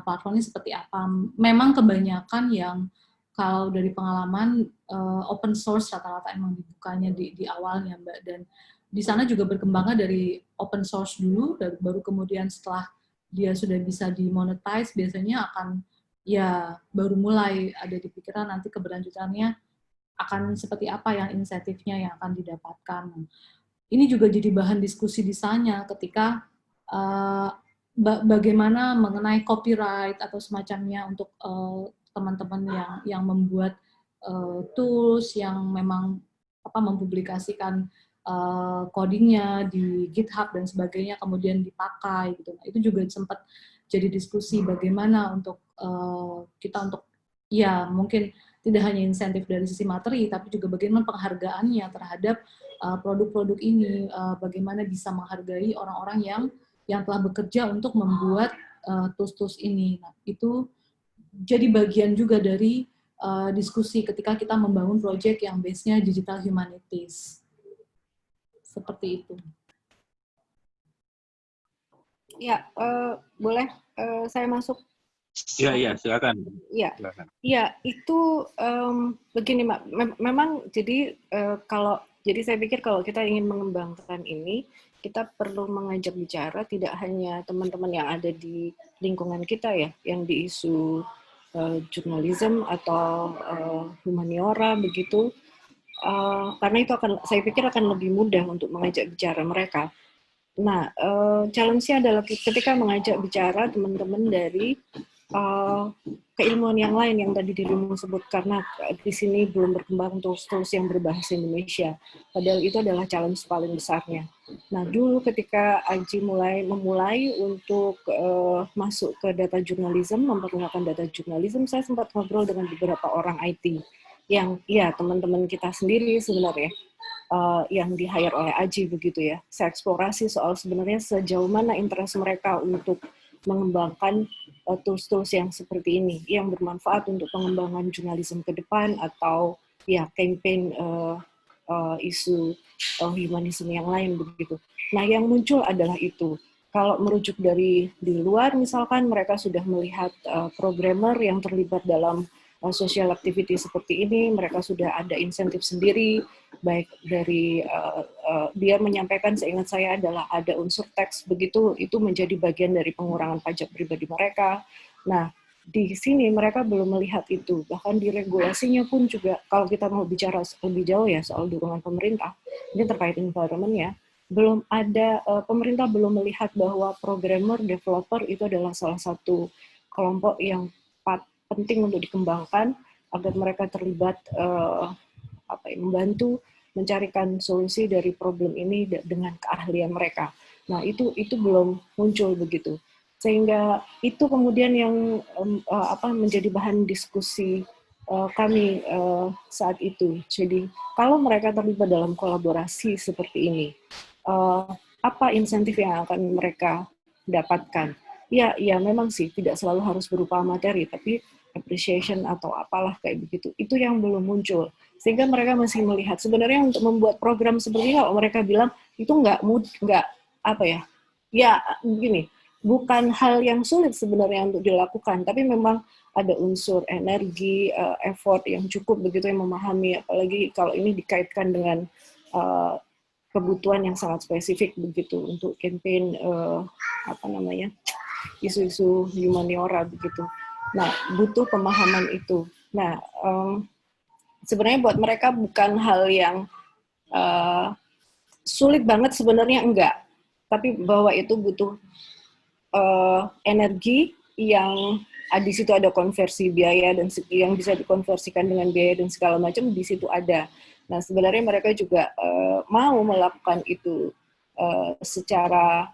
platformnya seperti apa? Memang kebanyakan yang kalau dari pengalaman open source rata-rata emang dibukanya di awalnya Mbak, dan di sana juga berkembangnya dari open source dulu, baru kemudian setelah dia sudah bisa dimonetize biasanya akan ya baru mulai ada di pikiran nanti keberlanjutannya akan seperti apa yang insentifnya yang akan didapatkan. Ini juga jadi bahan diskusi di sana ketika bagaimana mengenai copyright atau semacamnya untuk teman-teman yang membuat tools yang memang mempublikasikan codingnya di GitHub dan sebagainya kemudian dipakai gitu. Nah, itu juga sempat jadi diskusi bagaimana untuk kita untuk ya mungkin tidak hanya insentif dari sisi materi tapi juga bagaimana penghargaannya terhadap produk-produk ini, bagaimana bisa menghargai orang-orang yang telah bekerja untuk membuat tools-tools ini. Nah, itu jadi bagian juga dari diskusi ketika kita membangun proyek yang base-nya digital humanities. Seperti itu. Ya, boleh saya masuk? Iya, silakan. Iya, itu begini Mbak, memang jadi jadi saya pikir kalau kita ingin mengembangkan ini, kita perlu mengajak bicara tidak hanya teman-teman yang ada di lingkungan kita ya, yang di isu jurnalisme atau humaniora begitu, karena itu saya pikir akan lebih mudah untuk mengajak bicara mereka. Nah, challenge-nya adalah ketika mengajak bicara teman-teman dari keilmuan yang lain yang tadi dirimu sebut, karena di sini belum berkembang tools-tools yang berbahasa Indonesia. Padahal itu adalah challenge paling besarnya. Nah, dulu ketika Aji memulai untuk masuk ke data journalism, mempergunakan data journalism, saya sempat ngobrol dengan beberapa orang IT yang ya teman-teman kita sendiri sebenarnya yang di-hire oleh Aji begitu ya. Saya eksplorasi soal sebenarnya sejauh mana interest mereka untuk mengembangkan tools-tools yang seperti ini, yang bermanfaat untuk pengembangan jurnalisme ke depan atau ya campaign isu humanisme yang lain begitu. Nah, yang muncul adalah itu. Kalau merujuk dari di luar, misalkan mereka sudah melihat programmer yang terlibat dalam social activity seperti ini, mereka sudah ada insentif sendiri, baik dari dia menyampaikan, seingat saya adalah ada unsur teks begitu, itu menjadi bagian dari pengurangan pajak pribadi mereka. Nah, di sini mereka belum melihat itu, bahkan di regulasinya pun juga, kalau kita mau bicara lebih jauh ya soal dukungan pemerintah, ini terkait environment ya, belum ada, pemerintah belum melihat bahwa programmer, developer itu adalah salah satu kelompok yang penting untuk dikembangkan agar mereka terlibat membantu mencarikan solusi dari problem ini dengan keahlian mereka. Nah, itu belum muncul begitu. Sehingga itu kemudian yang menjadi bahan diskusi kami saat itu. Jadi, kalau mereka terlibat dalam kolaborasi seperti ini, apa insentif yang akan mereka dapatkan? Ya, memang sih tidak selalu harus berupa materi, tapi appreciation atau apalah kayak begitu. Itu yang belum muncul. Sehingga mereka masih melihat sebenarnya untuk membuat program seperti ini, kalau mereka bilang itu nggak begini, bukan hal yang sulit sebenarnya untuk dilakukan, tapi memang ada unsur energi, effort yang cukup begitu yang memahami, apalagi kalau ini dikaitkan dengan kebutuhan yang sangat spesifik begitu untuk campaign isu-isu humaniora begitu. Nah, butuh pemahaman itu. Nah, sebenarnya buat mereka bukan hal yang sulit banget sebenarnya, enggak. Tapi bahwa itu butuh energi yang di situ ada konversi biaya dan yang bisa dikonversikan dengan biaya dan segala macam di situ ada. Nah, sebenarnya mereka juga mau melakukan itu secara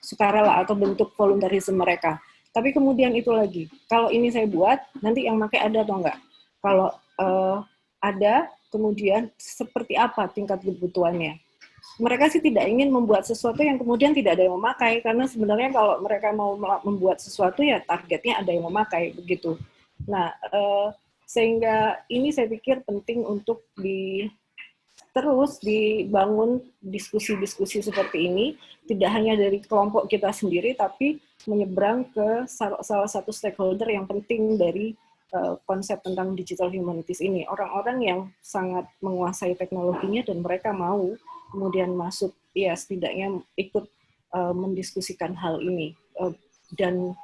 sukarela atau bentuk voluntarisme mereka. Tapi kemudian itu lagi, kalau ini saya buat, nanti yang pakai ada atau enggak? Kalau ada, kemudian seperti apa tingkat kebutuhannya? Mereka sih tidak ingin membuat sesuatu yang kemudian tidak ada yang memakai, karena sebenarnya kalau mereka mau membuat sesuatu ya targetnya ada yang memakai, begitu. Nah, sehingga ini saya pikir penting untuk terus dibangun diskusi-diskusi seperti ini, tidak hanya dari kelompok kita sendiri, tapi menyeberang ke salah satu stakeholder yang penting dari konsep tentang digital humanities ini. Orang-orang yang sangat menguasai teknologinya dan mereka mau kemudian masuk, ya setidaknya ikut mendiskusikan hal ini dan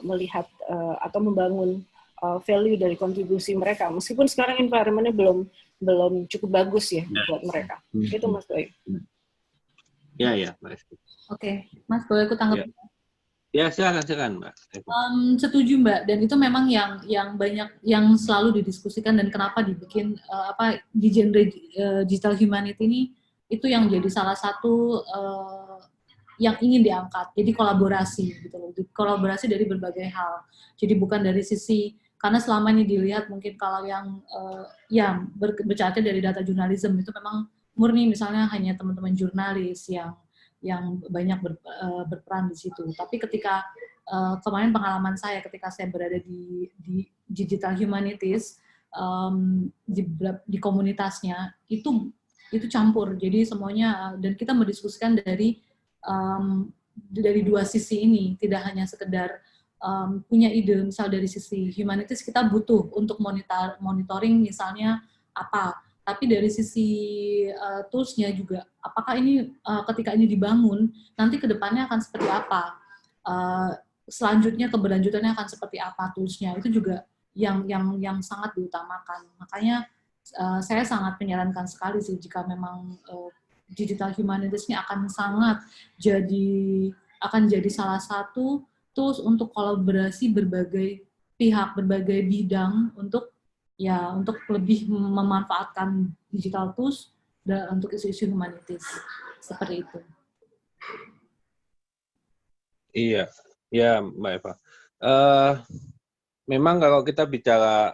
melihat atau membangun value dari kontribusi mereka. Meskipun sekarang environment-nya belum cukup bagus ya buat mereka. Itu Mas Boy. Ya, Mbak Esti. Oke, Mas boleh aku tanggapi? Ya, silakan Mbak. Setuju Mbak, dan itu memang yang banyak yang selalu didiskusikan dan kenapa dibikin di genre digital humanity ini, itu yang jadi salah satu yang ingin diangkat. Jadi kolaborasi gitu loh, kolaborasi dari berbagai hal. Jadi bukan dari sisi, karena selama ini dilihat mungkin kalau yang berkaca dari data jurnalisme itu memang murni misalnya hanya teman-teman jurnalis yang banyak berperan di situ. Tapi ketika kemarin pengalaman saya ketika saya berada di digital humanities, di komunitasnya itu campur. Jadi semuanya, dan kita mendiskusikan dari dua sisi ini, tidak hanya sekedar punya ide. Misal dari sisi humanities kita butuh untuk monitoring misalnya apa, tapi dari sisi tools-nya juga, apakah ini ketika ini dibangun, nanti ke depannya akan seperti apa, selanjutnya keberlanjutannya akan seperti apa tools-nya, itu juga yang sangat diutamakan. Makanya saya sangat menyarankan sekali sih jika memang digital humanities ini akan jadi salah satu tools untuk kolaborasi berbagai pihak, berbagai bidang untuk lebih memanfaatkan digital tools untuk isu-isu humanities seperti itu. Iya, ya Mbak Eva. Memang kalau kita bicara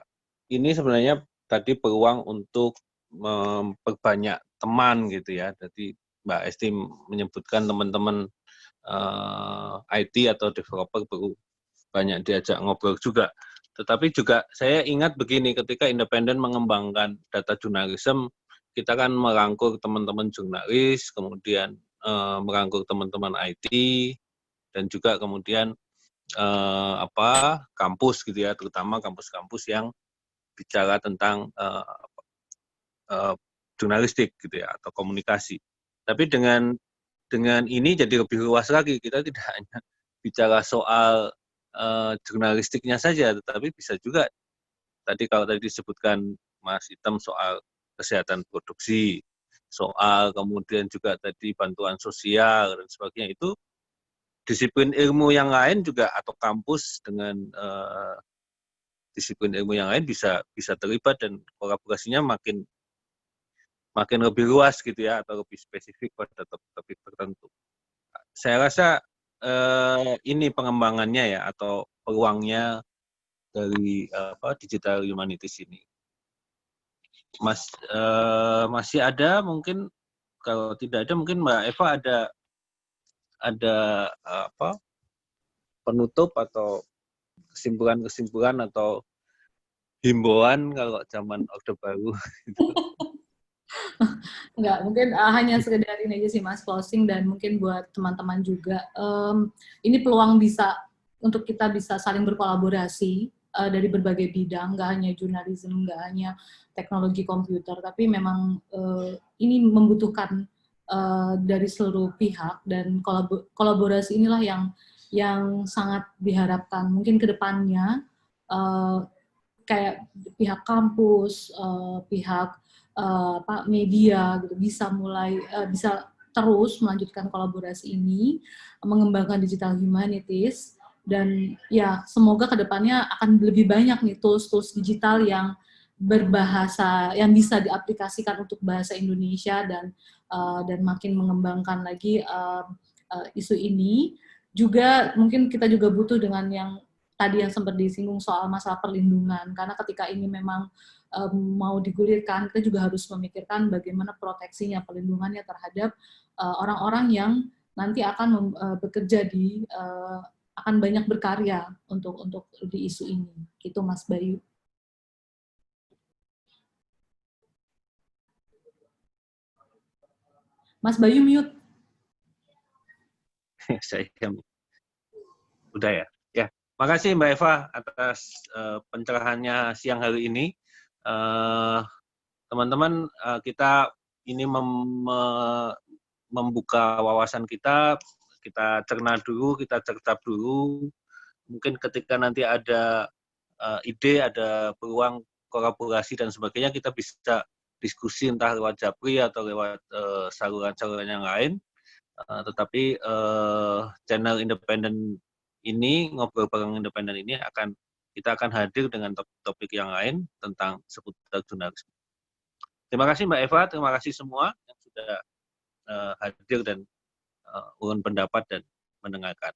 ini sebenarnya tadi peluang untuk memperbanyak teman gitu ya. Jadi Mbak Esti menyebutkan teman-teman IT atau developer perlu banyak diajak ngobrol juga. Tetapi juga saya ingat begini, ketika independen mengembangkan data jurnalisme, kita kan merangkul teman-teman jurnalis, kemudian merangkul teman-teman IT, dan juga kemudian kampus gitu ya, terutama kampus-kampus yang bicara tentang jurnalistik gitu ya, atau komunikasi. Tapi dengan ini jadi lebih luas lagi, kita tidak hanya bicara soal jurnalistiknya saja, tetapi bisa juga kalau tadi disebutkan Mas Item soal kesehatan produksi, soal kemudian juga tadi bantuan sosial dan sebagainya, itu disiplin ilmu yang lain juga atau kampus dengan disiplin ilmu yang lain bisa terlibat dan kolaborasinya makin lebih luas gitu ya, atau lebih spesifik pada topik tertentu. Saya rasa ini pengembangannya ya, atau peluangnya dari digital humanities ini. Masih ada mungkin, kalau tidak ada mungkin Mbak Eva ada penutup atau kesimpulan atau himbauan kalau zaman Orde Baru gitu. Enggak, mungkin hanya sekedar ini aja sih Mas, closing, dan mungkin buat teman-teman juga, ini peluang untuk kita bisa saling berkolaborasi dari berbagai bidang, nggak hanya jurnalisme, nggak hanya teknologi komputer, tapi memang ini membutuhkan dari seluruh pihak, dan kolaborasi inilah yang sangat diharapkan. Mungkin ke depannya kayak pihak kampus, pihak media gitu bisa terus melanjutkan kolaborasi ini, mengembangkan digital humanities, dan ya semoga kedepannya akan lebih banyak nih tools digital yang berbahasa, yang bisa diaplikasikan untuk bahasa Indonesia, dan makin mengembangkan lagi isu ini. Juga mungkin kita juga butuh dengan yang tadi yang sempat disinggung soal masalah perlindungan, karena ketika ini memang mau digulirkan, kita juga harus memikirkan bagaimana proteksinya, perlindungannya terhadap orang-orang yang nanti akan bekerja akan banyak berkarya untuk di isu ini. Gitu Mas Bayu. Mas Bayu mute. Saya udah ya. Ya, makasih Mbak Eva atas pencerahannya siang hari ini. Teman-teman, kita ini membuka wawasan kita cerna dulu, kita cercap dulu. Mungkin ketika nanti ada ide, ada peluang kolaborasi dan sebagainya, kita bisa diskusi entah lewat Japri atau lewat saluran-saluran yang lain. Tetapi channel independen ini, ngobrol bareng independen ini kita akan hadir dengan topik yang lain tentang seputar jurnalisme. Terima kasih Mbak Eva, terima kasih semua yang sudah hadir dan urun pendapat dan mendengarkan.